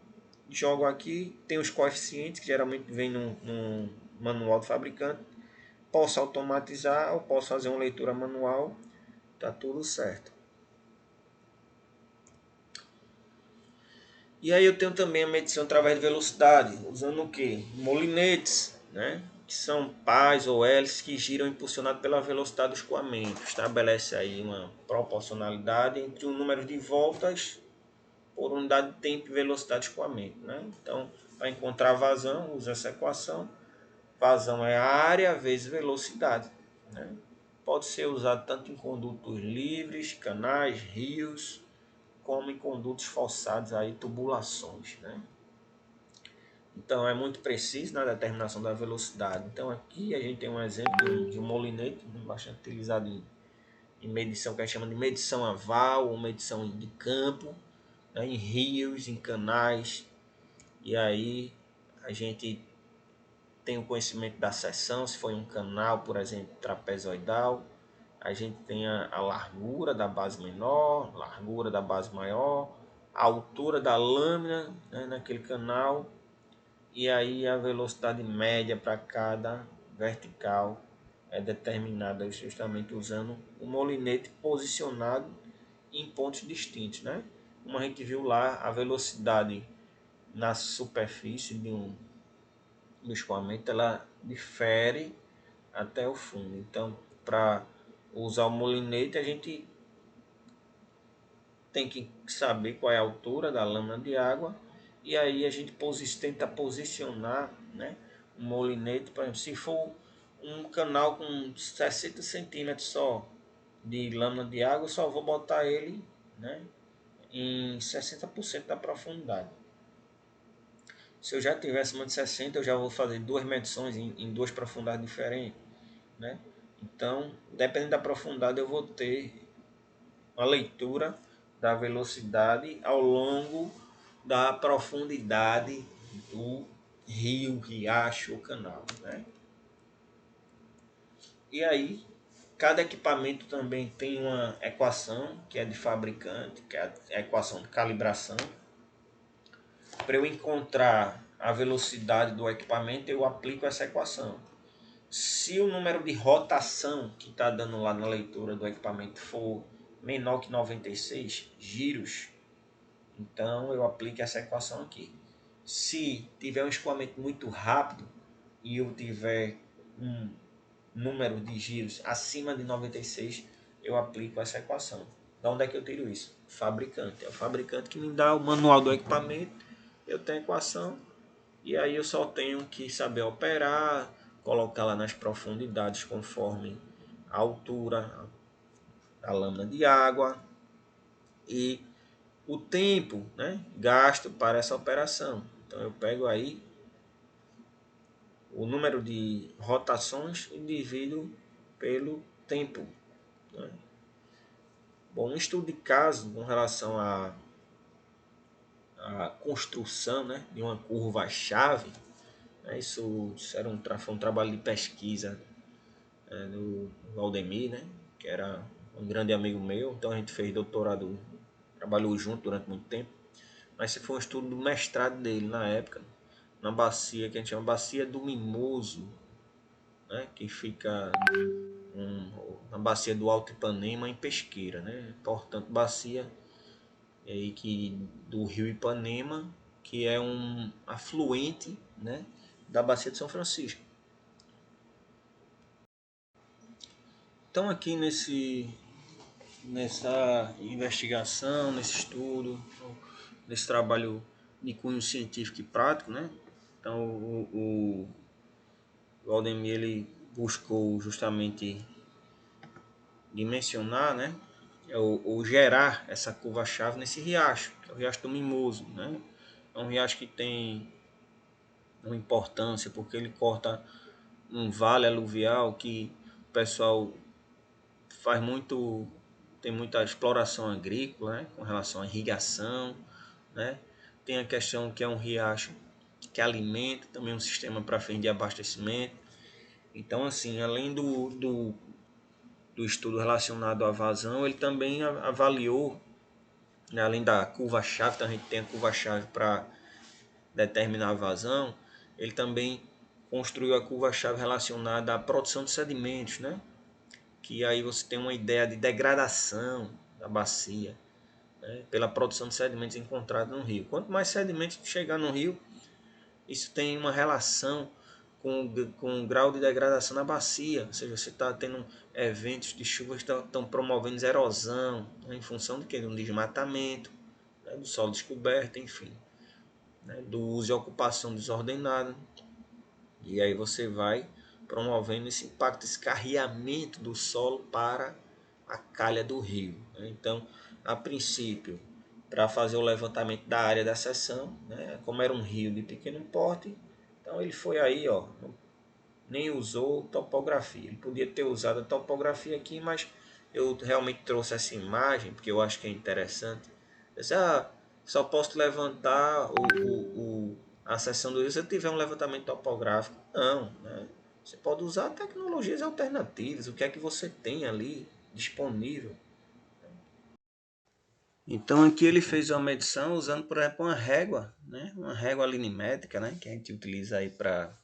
jogo aqui, tem os coeficientes que geralmente vem no manual do fabricante. Posso automatizar ou posso fazer uma leitura manual, tá tudo certo. E aí eu tenho também a medição através de velocidade, usando o que? Molinetes, né? Que são pás ou hélices que giram impulsionados pela velocidade do escoamento. Estabelece aí uma proporcionalidade entre o número de voltas por unidade de tempo e velocidade de escoamento, né? Então, para encontrar vazão, usa essa equação. Vazão é área vezes velocidade, né? Pode ser usado tanto em condutos livres, canais, rios, como em condutos forçados, aí, tubulações, né? Então é muito preciso na determinação da velocidade. Então aqui a gente tem um exemplo de um molinete bastante utilizado em medição, que a gente chama de medição aval ou medição de campo, né? Em rios, em canais. E aí a gente tem o conhecimento da seção, se foi um canal, por exemplo, trapezoidal. A gente tem a largura da base menor, largura da base maior, a altura da lâmina, né, naquele canal, e aí a velocidade média para cada vertical é determinada justamente usando o molinete posicionado em pontos distintos, né? Como a gente viu lá, a velocidade na superfície do escoamento ela difere até o fundo. Então, para usar o molinete, a gente tem que saber qual é a altura da lâmina de água e aí a gente tenta posicionar, né, o molinete. Por exemplo, se for um canal com 60 centímetros só de lâmina de água, eu só vou botar ele, né, em 60% da profundidade. Se eu já tivesse mais de 60, eu já vou fazer duas medições em duas profundidades diferentes, né? Então, dependendo da profundidade, eu vou ter uma leitura da velocidade ao longo da profundidade do rio, riacho ou canal, né? E aí, cada equipamento também tem uma equação que é de fabricante, que é a equação de calibração. Para eu encontrar a velocidade do equipamento, eu aplico essa equação. Se o número de rotação que está dando lá na leitura do equipamento for menor que 96 giros, então eu aplico essa equação aqui. Se tiver um escoamento muito rápido e eu tiver um número de giros acima de 96, eu aplico essa equação. Da onde é que eu tiro isso? Fabricante. É o fabricante que me dá o manual do equipamento, eu tenho a equação e aí eu só tenho que saber operar, colocar lá nas profundidades conforme a altura da lâmina de água e o tempo, né, gasto para essa operação. Então eu pego aí o número de rotações e divido pelo tempo, né? Bom, um estudo de caso com relação à construção, né, de uma curva-chave, né, isso era foi um trabalho de pesquisa, do Valdemir, né, que era um grande amigo meu, então a gente fez doutorado, trabalhou junto durante muito tempo, mas esse foi um estudo do mestrado dele na época, na bacia que a gente chama Bacia do Mimoso, né, que fica na bacia do Alto Ipanema, em Pesqueira, né? Portanto, bacia aí do rio Ipanema, que é um afluente, né, da bacia de São Francisco. Então aqui nessa investigação, nesse estudo, nesse trabalho de cunho científico e prático, né? Então o Aldemir ele buscou justamente dimensionar, né? Ou gerar essa curva-chave nesse riacho, que é o Riacho do Mimoso, né? É um riacho que tem uma importância porque ele corta um vale aluvial que o pessoal faz muito, tem muita exploração agrícola, né? Com relação à irrigação, né? Tem a questão que é um riacho que alimenta também um sistema para fim de abastecimento. Então, assim, além do estudo relacionado à vazão, ele também avaliou né? Além da curva-chave, então a gente tem a curva-chave para determinar a vazão. Ele também construiu a curva-chave relacionada à produção de sedimentos, né? Que aí você tem uma ideia de degradação da bacia, né? Pela produção de sedimentos encontrados no rio. Quanto mais sedimentos chegar no rio, isso tem uma relação com o grau de degradação da bacia, ou seja, você está tendo eventos de chuvas que estão promovendo erosão, né, em função de quê? De um desmatamento, né, do solo descoberto, enfim, né, do uso e ocupação desordenada. E aí você vai promovendo esse impacto, esse carreamento do solo para a calha do rio, né? Então, a princípio, para fazer o levantamento da área da seção, né, como era um rio de pequeno porte, então ele foi aí, ó, nem usou topografia. Ele podia ter usado a topografia aqui, mas eu realmente trouxe essa imagem porque eu acho que é interessante. Eu disse, só posso levantar a seção do rio se eu tiver um levantamento topográfico. Não, né? Você pode usar tecnologias alternativas, o que é que você tem ali disponível. Então aqui ele fez uma medição usando, por exemplo, uma régua, né? Uma régua linimétrica, né? Que a gente utiliza aí para,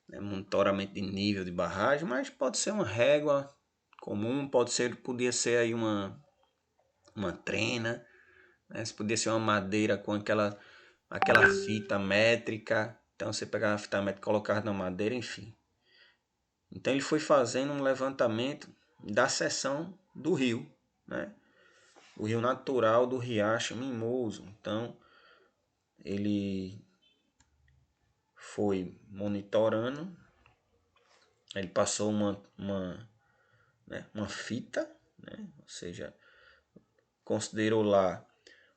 né, monitoramento de nível de barragem, mas pode ser uma régua comum, podia ser aí uma trena, né? Podia ser uma madeira com aquela fita métrica. Então você pegava a fita métrica e colocava na madeira, enfim. Então ele foi fazendo um levantamento da seção do rio, né? O rio natural do Riacho Mimoso. Então ele foi monitorando, ele passou uma fita, né? Ou seja, considerou lá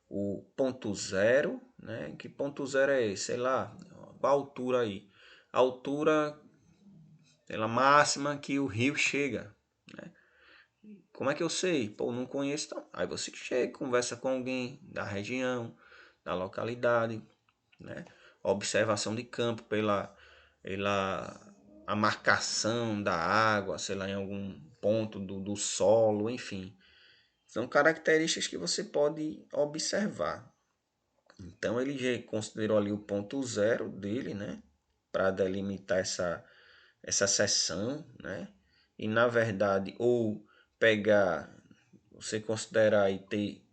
o ponto zero, né? Que ponto zero é esse? Sei lá, qual a altura aí? A altura pela máxima que o rio chega, né? Como é que eu sei? Pô, não conheço. Então. Aí você chega, conversa com alguém da região, da localidade, né? Observação de campo pela a marcação da água, sei lá, em algum ponto do solo, enfim. São características que você pode observar. Então ele já considerou ali o ponto zero dele, né? Para delimitar essa seção, né? E na verdade, ou pegar, você considerar aí ter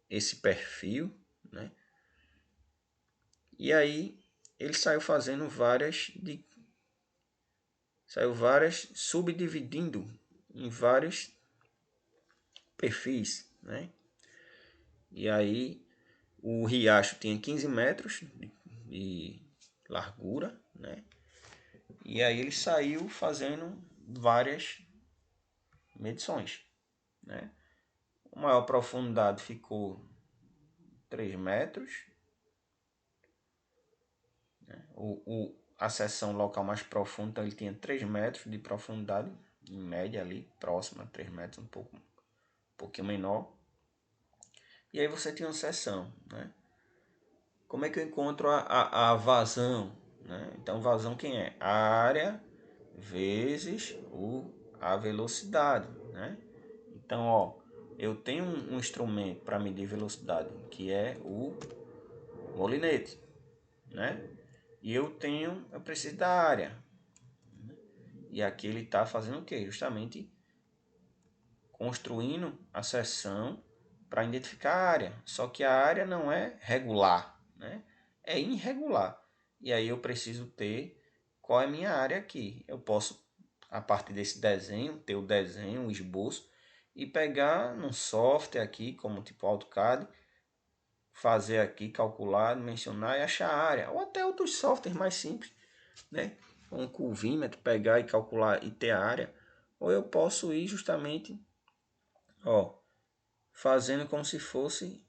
esse perfil, né? E aí ele saiu várias subdividindo em vários perfis, né? E aí o riacho tinha 15 metros de largura, né? E aí ele saiu fazendo várias medições, né? A maior profundidade ficou 3 metros, né? A seção local mais profunda, então ele tinha 3 metros de profundidade, em média ali, próxima a 3 metros, um pouquinho menor. E aí você tinha uma seção, né? Como é que eu encontro a vazão, né? Então vazão quem é? A área vezes a velocidade, né? Então, ó, eu tenho um instrumento para medir velocidade, que é o molinete, né? E eu preciso da área. E aqui ele está fazendo o quê? Justamente construindo a seção para identificar a área. Só que a área não é regular, né? É irregular. E aí eu preciso ter qual é a minha área aqui. Eu posso, a partir desse desenho, ter o desenho, o esboço, e pegar num software aqui, como tipo AutoCAD, fazer aqui, calcular, mencionar e achar a área. Ou até outros softwares mais simples, né? Um Culvímetro, pegar e calcular e ter a área. Ou eu posso ir justamente, ó, fazendo como se fosse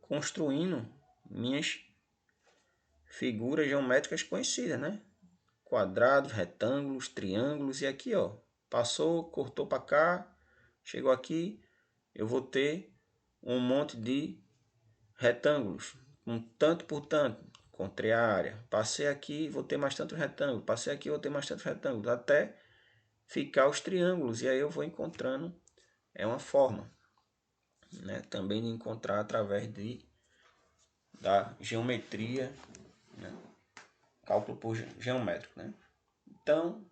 construindo minhas figuras geométricas conhecidas, né? Quadrados, retângulos, triângulos e aqui, ó, passou, cortou para cá, chegou aqui, eu vou ter um monte de retângulos, um tanto por tanto, encontrei a área. Passei aqui, vou ter mais tantos retângulos, passei aqui, vou ter mais tantos retângulos, até ficar os triângulos, e aí eu vou encontrando é uma forma, né, também de encontrar através da geometria, né, cálculo por geométrico, né? Então,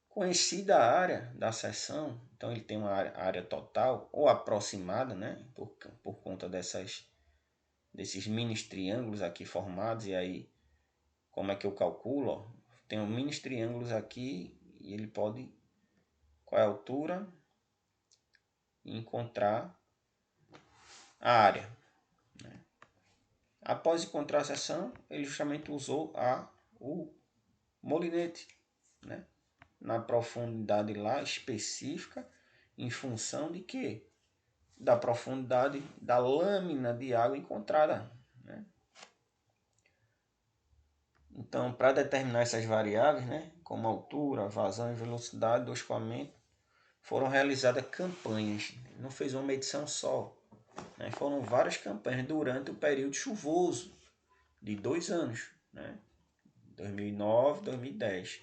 conhecida a área da seção, então ele tem uma área total ou aproximada, né, por conta desses mini triângulos aqui formados. E aí, como é que eu calculo? Ó, tem um mini triângulos aqui e ele pode, qual é a altura, e encontrar a área. Após encontrar a seção, ele justamente usou o molinete, né, na profundidade lá específica, em função de quê? Da profundidade da lâmina de água encontrada, né? Então, para determinar essas variáveis, né, como altura, vazão e velocidade do escoamento, foram realizadas campanhas. Não fez uma medição só, né? Foram várias campanhas durante o período chuvoso de 2 anos, né? 2009, 2010.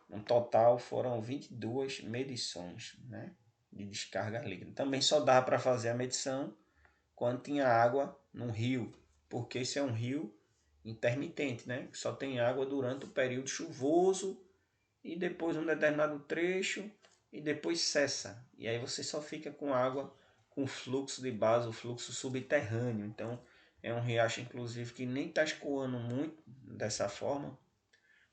No total foram 22 medições, né, de descarga líquida. Também só dá para fazer a medição quando tinha água no rio, porque esse é um rio intermitente, né? Só tem água durante o período chuvoso e depois um determinado trecho e depois cessa. E aí você só fica com água com fluxo de base, o fluxo subterrâneo. Então é um riacho, inclusive, que nem está escoando muito dessa forma,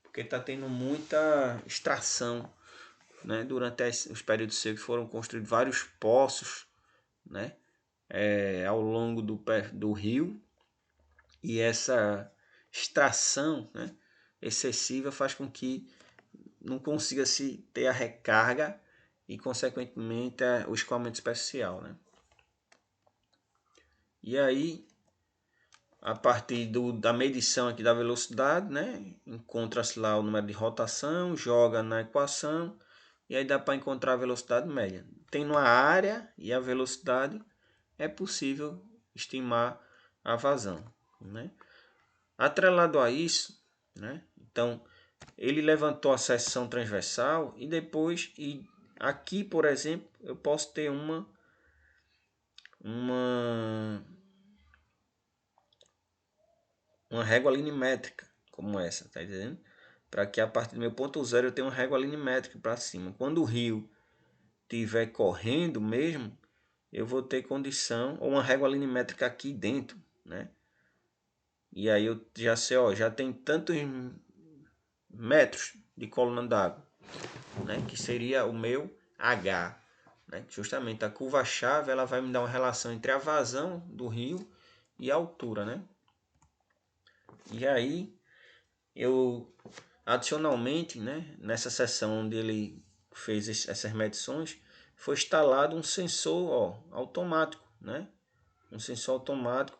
porque está tendo muita extração, né? Durante os períodos secos foram construídos vários poços, né, ao longo do rio, e essa extração, né, excessiva faz com que não consiga se ter a recarga e, consequentemente, o escoamento especial, né? E aí, a partir da medição aqui da velocidade, né, encontra-se lá o número de rotação, joga na equação e aí dá para encontrar a velocidade média. Tendo a área e a velocidade, é possível estimar a vazão, né? Atrelado a isso, né, então ele levantou a seção transversal e depois, aqui, por exemplo, eu posso ter uma, uma régua linemétrica como essa, tá entendendo? Para que a partir do meu ponto zero eu tenha uma régua linemétrica para cima. Quando o rio estiver correndo mesmo, eu vou ter condição, ou uma régua linemétrica aqui dentro, né? E aí eu já sei, ó, já tem tantos metros de coluna d'água, né, que seria o meu H, né? Justamente a curva-chave ela vai me dar uma relação entre a vazão do rio e a altura, né? E aí eu adicionalmente, né, nessa seção onde ele fez essas medições, foi instalado um sensor, ó, automático, né? Um sensor automático,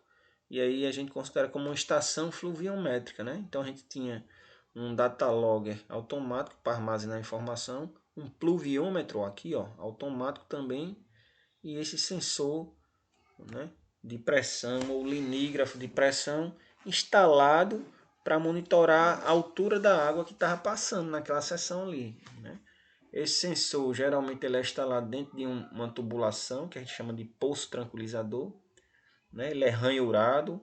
e aí a gente considera como uma estação fluviométrica, né? Então a gente tinha um data logger automático para armazenar informação, um pluviômetro aqui, ó, automático também, e esse sensor, né, de pressão ou linígrafo de pressão instalado para monitorar a altura da água que estava passando naquela seção ali, né? Esse sensor geralmente ele é instalado dentro de uma tubulação que a gente chama de poço tranquilizador, né? Ele é ranhurado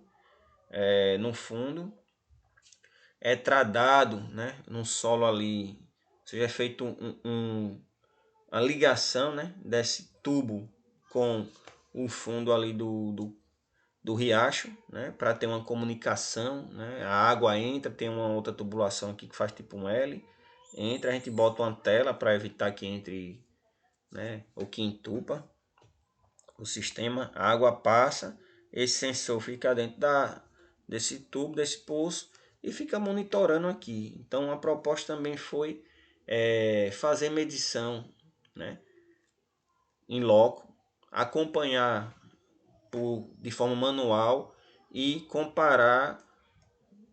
no fundo, é tradado, né, no solo ali, ou seja, é feito uma ligação, né, desse tubo com o fundo ali do riacho, né, para ter uma comunicação, né, a água entra, tem uma outra tubulação aqui que faz tipo um L, entra, a gente bota uma tela para evitar que entre, né, ou que entupa o sistema, a água passa, esse sensor fica dentro desse tubo, desse poço, e fica monitorando aqui. Então a proposta também foi fazer medição, né, em loco, acompanhar de forma manual e comparar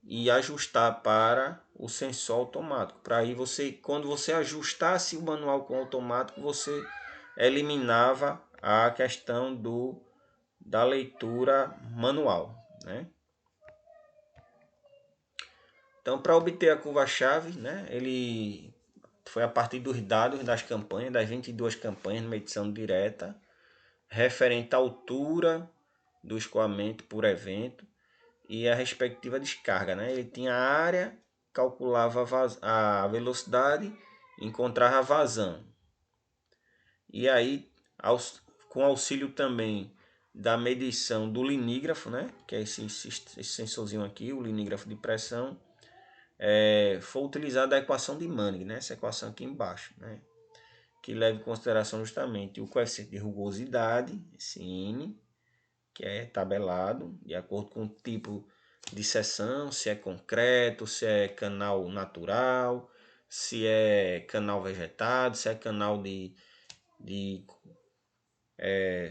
e ajustar para o sensor automático. Para aí você, quando você ajustasse o manual com o automático, você eliminava a questão da leitura manual, né? Então, para obter a curva-chave, né, ele foi a partir dos dados das campanhas, das 22 campanhas numa medição direta, referente à altura do escoamento por evento e a respectiva descarga, né? Ele tinha a área, calculava a velocidade, encontrava a vazão. E aí, com auxílio também da medição do linígrafo, né? Que é esse sensorzinho aqui, o linígrafo de pressão, foi utilizada a equação de Manning, né? Essa equação aqui embaixo, né? Que leva em consideração justamente o coeficiente de rugosidade, esse N, que é tabelado de acordo com o tipo de seção, se é concreto, se é canal natural, se é canal vegetado, se é canal de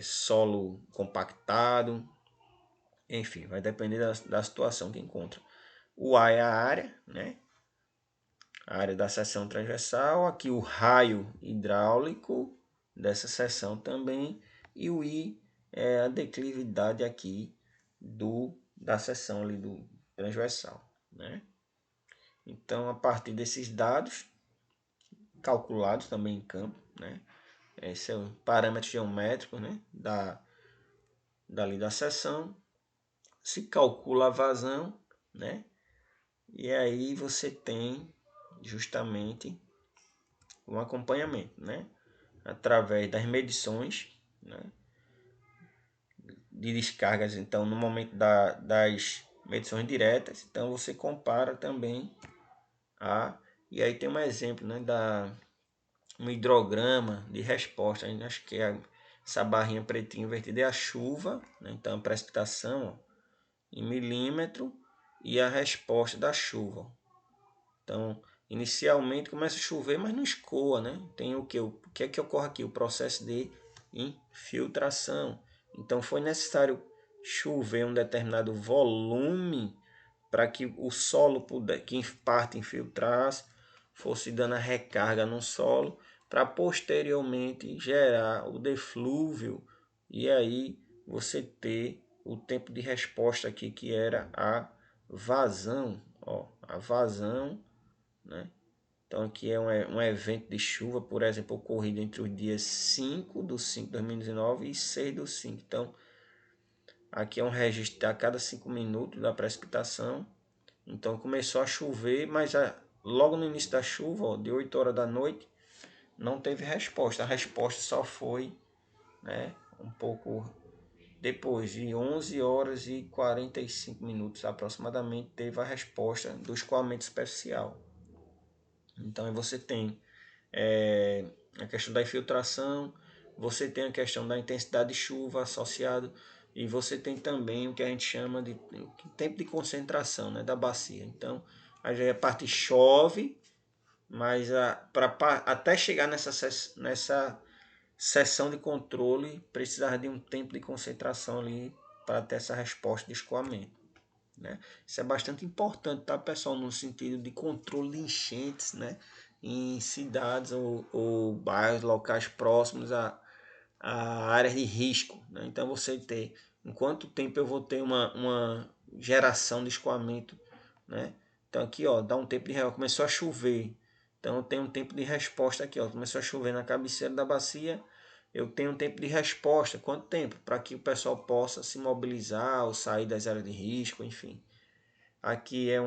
solo compactado, enfim, vai depender da situação que encontra. O A é a área, né? A área da seção transversal, aqui o raio hidráulico dessa seção também, e o I é a declividade aqui da seção ali do transversal, né? Então, a partir desses dados calculados também em campo, né? Esse é o parâmetro geométrico, né? Dali da seção, se calcula a vazão, né? E aí você tem justamente um acompanhamento, né? Através das medições, né? De descargas, então no momento das medições diretas, então você compara também e aí tem um exemplo, né, um hidrograma de resposta, acho que essa barrinha pretinha invertida é a chuva, né? Então a precipitação, ó, em milímetro e a resposta da chuva. Então, inicialmente começa a chover, mas não escoa, né? Tem o que é que ocorre aqui? O processo de infiltração. Então, foi necessário chover um determinado volume para que o solo que em parte infiltrasse, fosse dando a recarga no solo, para posteriormente gerar o deflúvio e aí você ter o tempo de resposta aqui, que era a vazão. Ó, a vazão, né? Então aqui é um evento de chuva, por exemplo, ocorrido entre os dias 5 do 5 de 2019 e 6 do 5. Então aqui é um registro a cada 5 minutos da precipitação. Então começou a chover, mas logo no início da chuva, ó, de 8 horas da noite, não teve resposta. A resposta só foi, né, um pouco depois de 11 horas e 45 minutos aproximadamente, teve a resposta do escoamento especial. Então aí você tem a questão da infiltração, você tem a questão da intensidade de chuva associado, e você tem também o que a gente chama de tempo de concentração, né, da bacia. Então aí a parte chove, mas até chegar nessa seção de controle precisava de um tempo de concentração ali para ter essa resposta de escoamento, né? Isso é bastante importante, tá, pessoal, no sentido de controle de enchentes, né, em cidades ou bairros, locais próximos a áreas de risco, né? Então você ter em quanto tempo eu vou ter uma geração de escoamento, né? Então aqui, ó, dá um tempo de começou a chover, então eu tenho um tempo de resposta aqui, ó, começou a chover na cabeceira da bacia, eu tenho um tempo de resposta, quanto tempo? Para que o pessoal possa se mobilizar ou sair das áreas de risco, enfim. Aqui é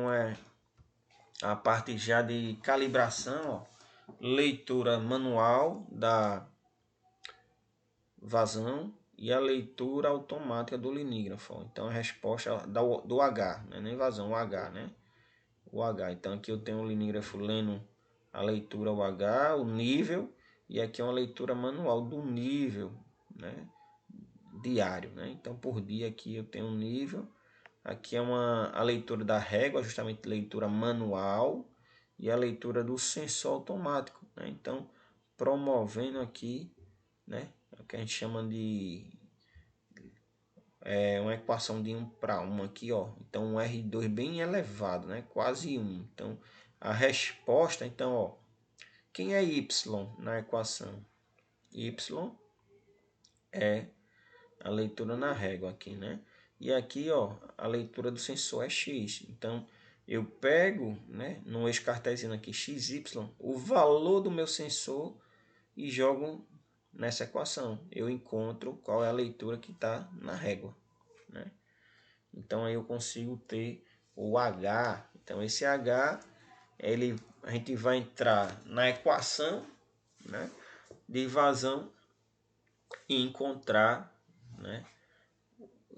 a parte já de calibração, ó, leitura manual da vazão e a leitura automática do linígrafo. Então a resposta do H, né? Nem vazão, o H, né? O H. Então aqui eu tenho o linígrafo lendo a leitura o H, o nível, e aqui é uma leitura manual do nível, né, diário, né? Então por dia aqui eu tenho um nível, aqui é a leitura da régua, justamente leitura manual, e a leitura do sensor automático, né? Então promovendo aqui, né, o que a gente chama de uma equação de 1 para 1 aqui, ó. Então um R2 bem elevado, né? Quase 1. Então a resposta, então, ó, quem é Y na equação? Y é a leitura na régua aqui, né? E aqui, ó, a leitura do sensor é X. Então eu pego, né, no eixo cartesiano aqui, xy, o valor do meu sensor e jogo nessa equação. Eu encontro qual é a leitura que está na régua, né? Então aí eu consigo ter o H. Então esse H, a gente vai entrar na equação, né, de vazão e encontrar, né,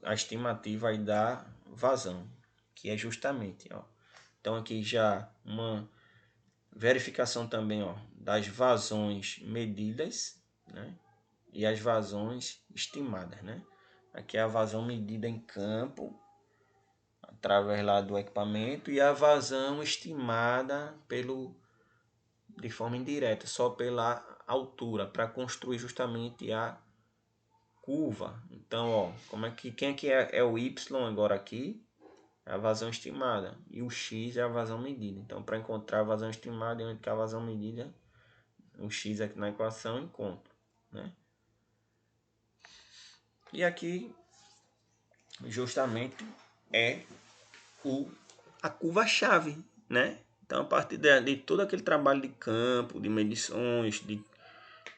a estimativa aí da vazão, que é justamente, ó. Então aqui já uma verificação também, ó, das vazões medidas, né, e as vazões estimadas, né? Aqui é a vazão medida em campo, através lá do equipamento, e a vazão estimada de forma indireta, só pela altura, para construir justamente a curva. Então, ó, quem é que é o Y agora aqui? É a vazão estimada. E o X é a vazão medida. Então, para encontrar a vazão estimada e onde que é a vazão medida, o X aqui na equação encontro, né? E aqui, justamente, é a curva-chave, né? Então, a partir de todo aquele trabalho de campo, de medições,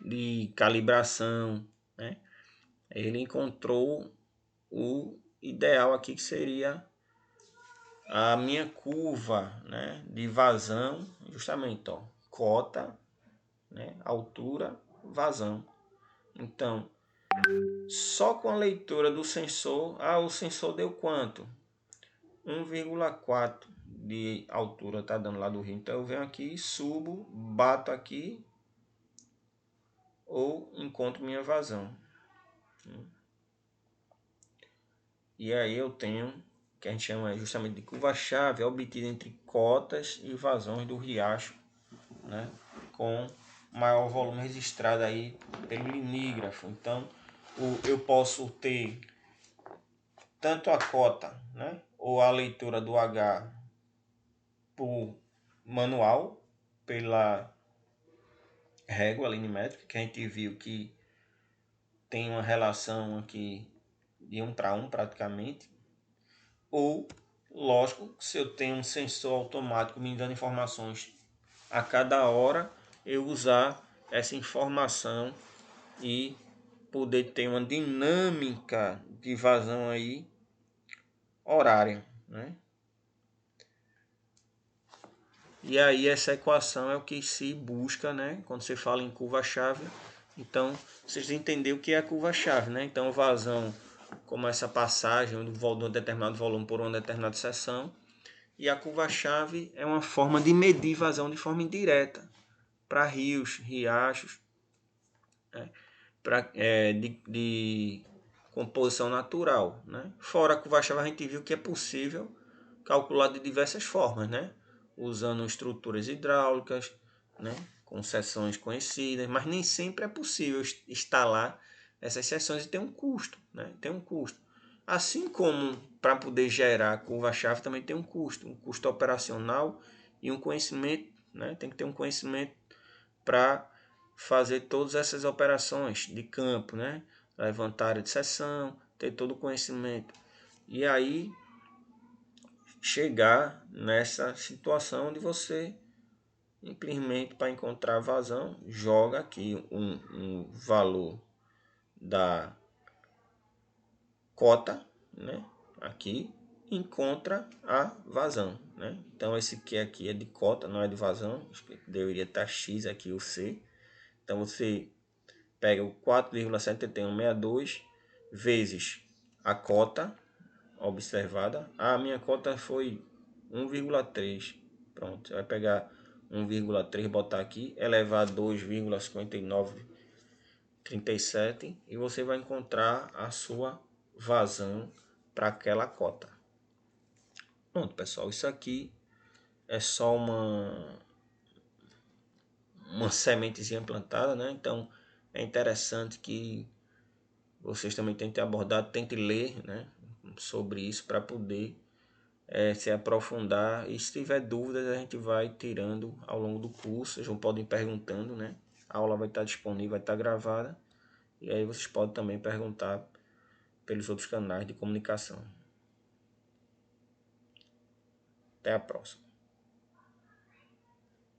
de calibração, né? Ele encontrou o ideal aqui, que seria a minha curva, né, de vazão, justamente, ó, cota, né, altura, vazão. Então, só com a leitura do sensor, o sensor deu quanto? 1,4 de altura tá dando lá do rio. Então eu venho aqui, subo, bato aqui ou encontro minha vazão. E aí eu tenho, que a gente chama justamente de curva-chave, é obtida entre cotas e vazões do riacho, né, com maior volume registrado aí pelo linígrafo. Então eu posso ter tanto a cota, né, ou a leitura do H por manual, pela régua linemétrica, que a gente viu que tem uma relação aqui de 1 para 1 praticamente, ou, lógico, se eu tenho um sensor automático me dando informações a cada hora, eu usar essa informação e poder ter uma dinâmica de vazão aí horária, né? E aí essa equação é o que se busca, né, quando você fala em curva-chave. Então, vocês entenderam o que é a curva-chave, né? Então, vazão como essa passagem de um determinado volume por uma determinada seção. E a curva-chave é uma forma de medir vazão de forma indireta para rios, riachos, né? De composição natural, né? Fora a curva-chave, a gente viu que é possível calcular de diversas formas, né? Usando estruturas hidráulicas, né, com seções conhecidas, mas nem sempre é possível instalar essas seções e tem um custo, né? Tem um custo. Assim como para poder gerar curva-chave também tem um custo operacional e um conhecimento, né? Tem que ter um conhecimento para fazer todas essas operações de campo, né? Levantar área de seção, ter todo o conhecimento. E aí chegar nessa situação de você simplesmente, para encontrar vazão, joga aqui um valor da cota, né? Aqui encontra a vazão, né? Então esse aqui é de cota, não é de vazão, deveria estar X aqui o C. Então você pega o 4,7162 vezes a cota observada. A minha cota foi 1,3. Pronto, você vai pegar 1,3, botar aqui, elevar a 2,5937 e você vai encontrar a sua vazão para aquela cota. Pronto, pessoal, isso aqui é só uma sementezinha plantada, né? Então é interessante que vocês também tentem abordar, tentem ler, né, sobre isso para poder se aprofundar. E se tiver dúvidas, a gente vai tirando ao longo do curso. Vocês não podem ir perguntando, né? A aula vai estar disponível, vai estar gravada. E aí vocês podem também perguntar pelos outros canais de comunicação. Até a próxima.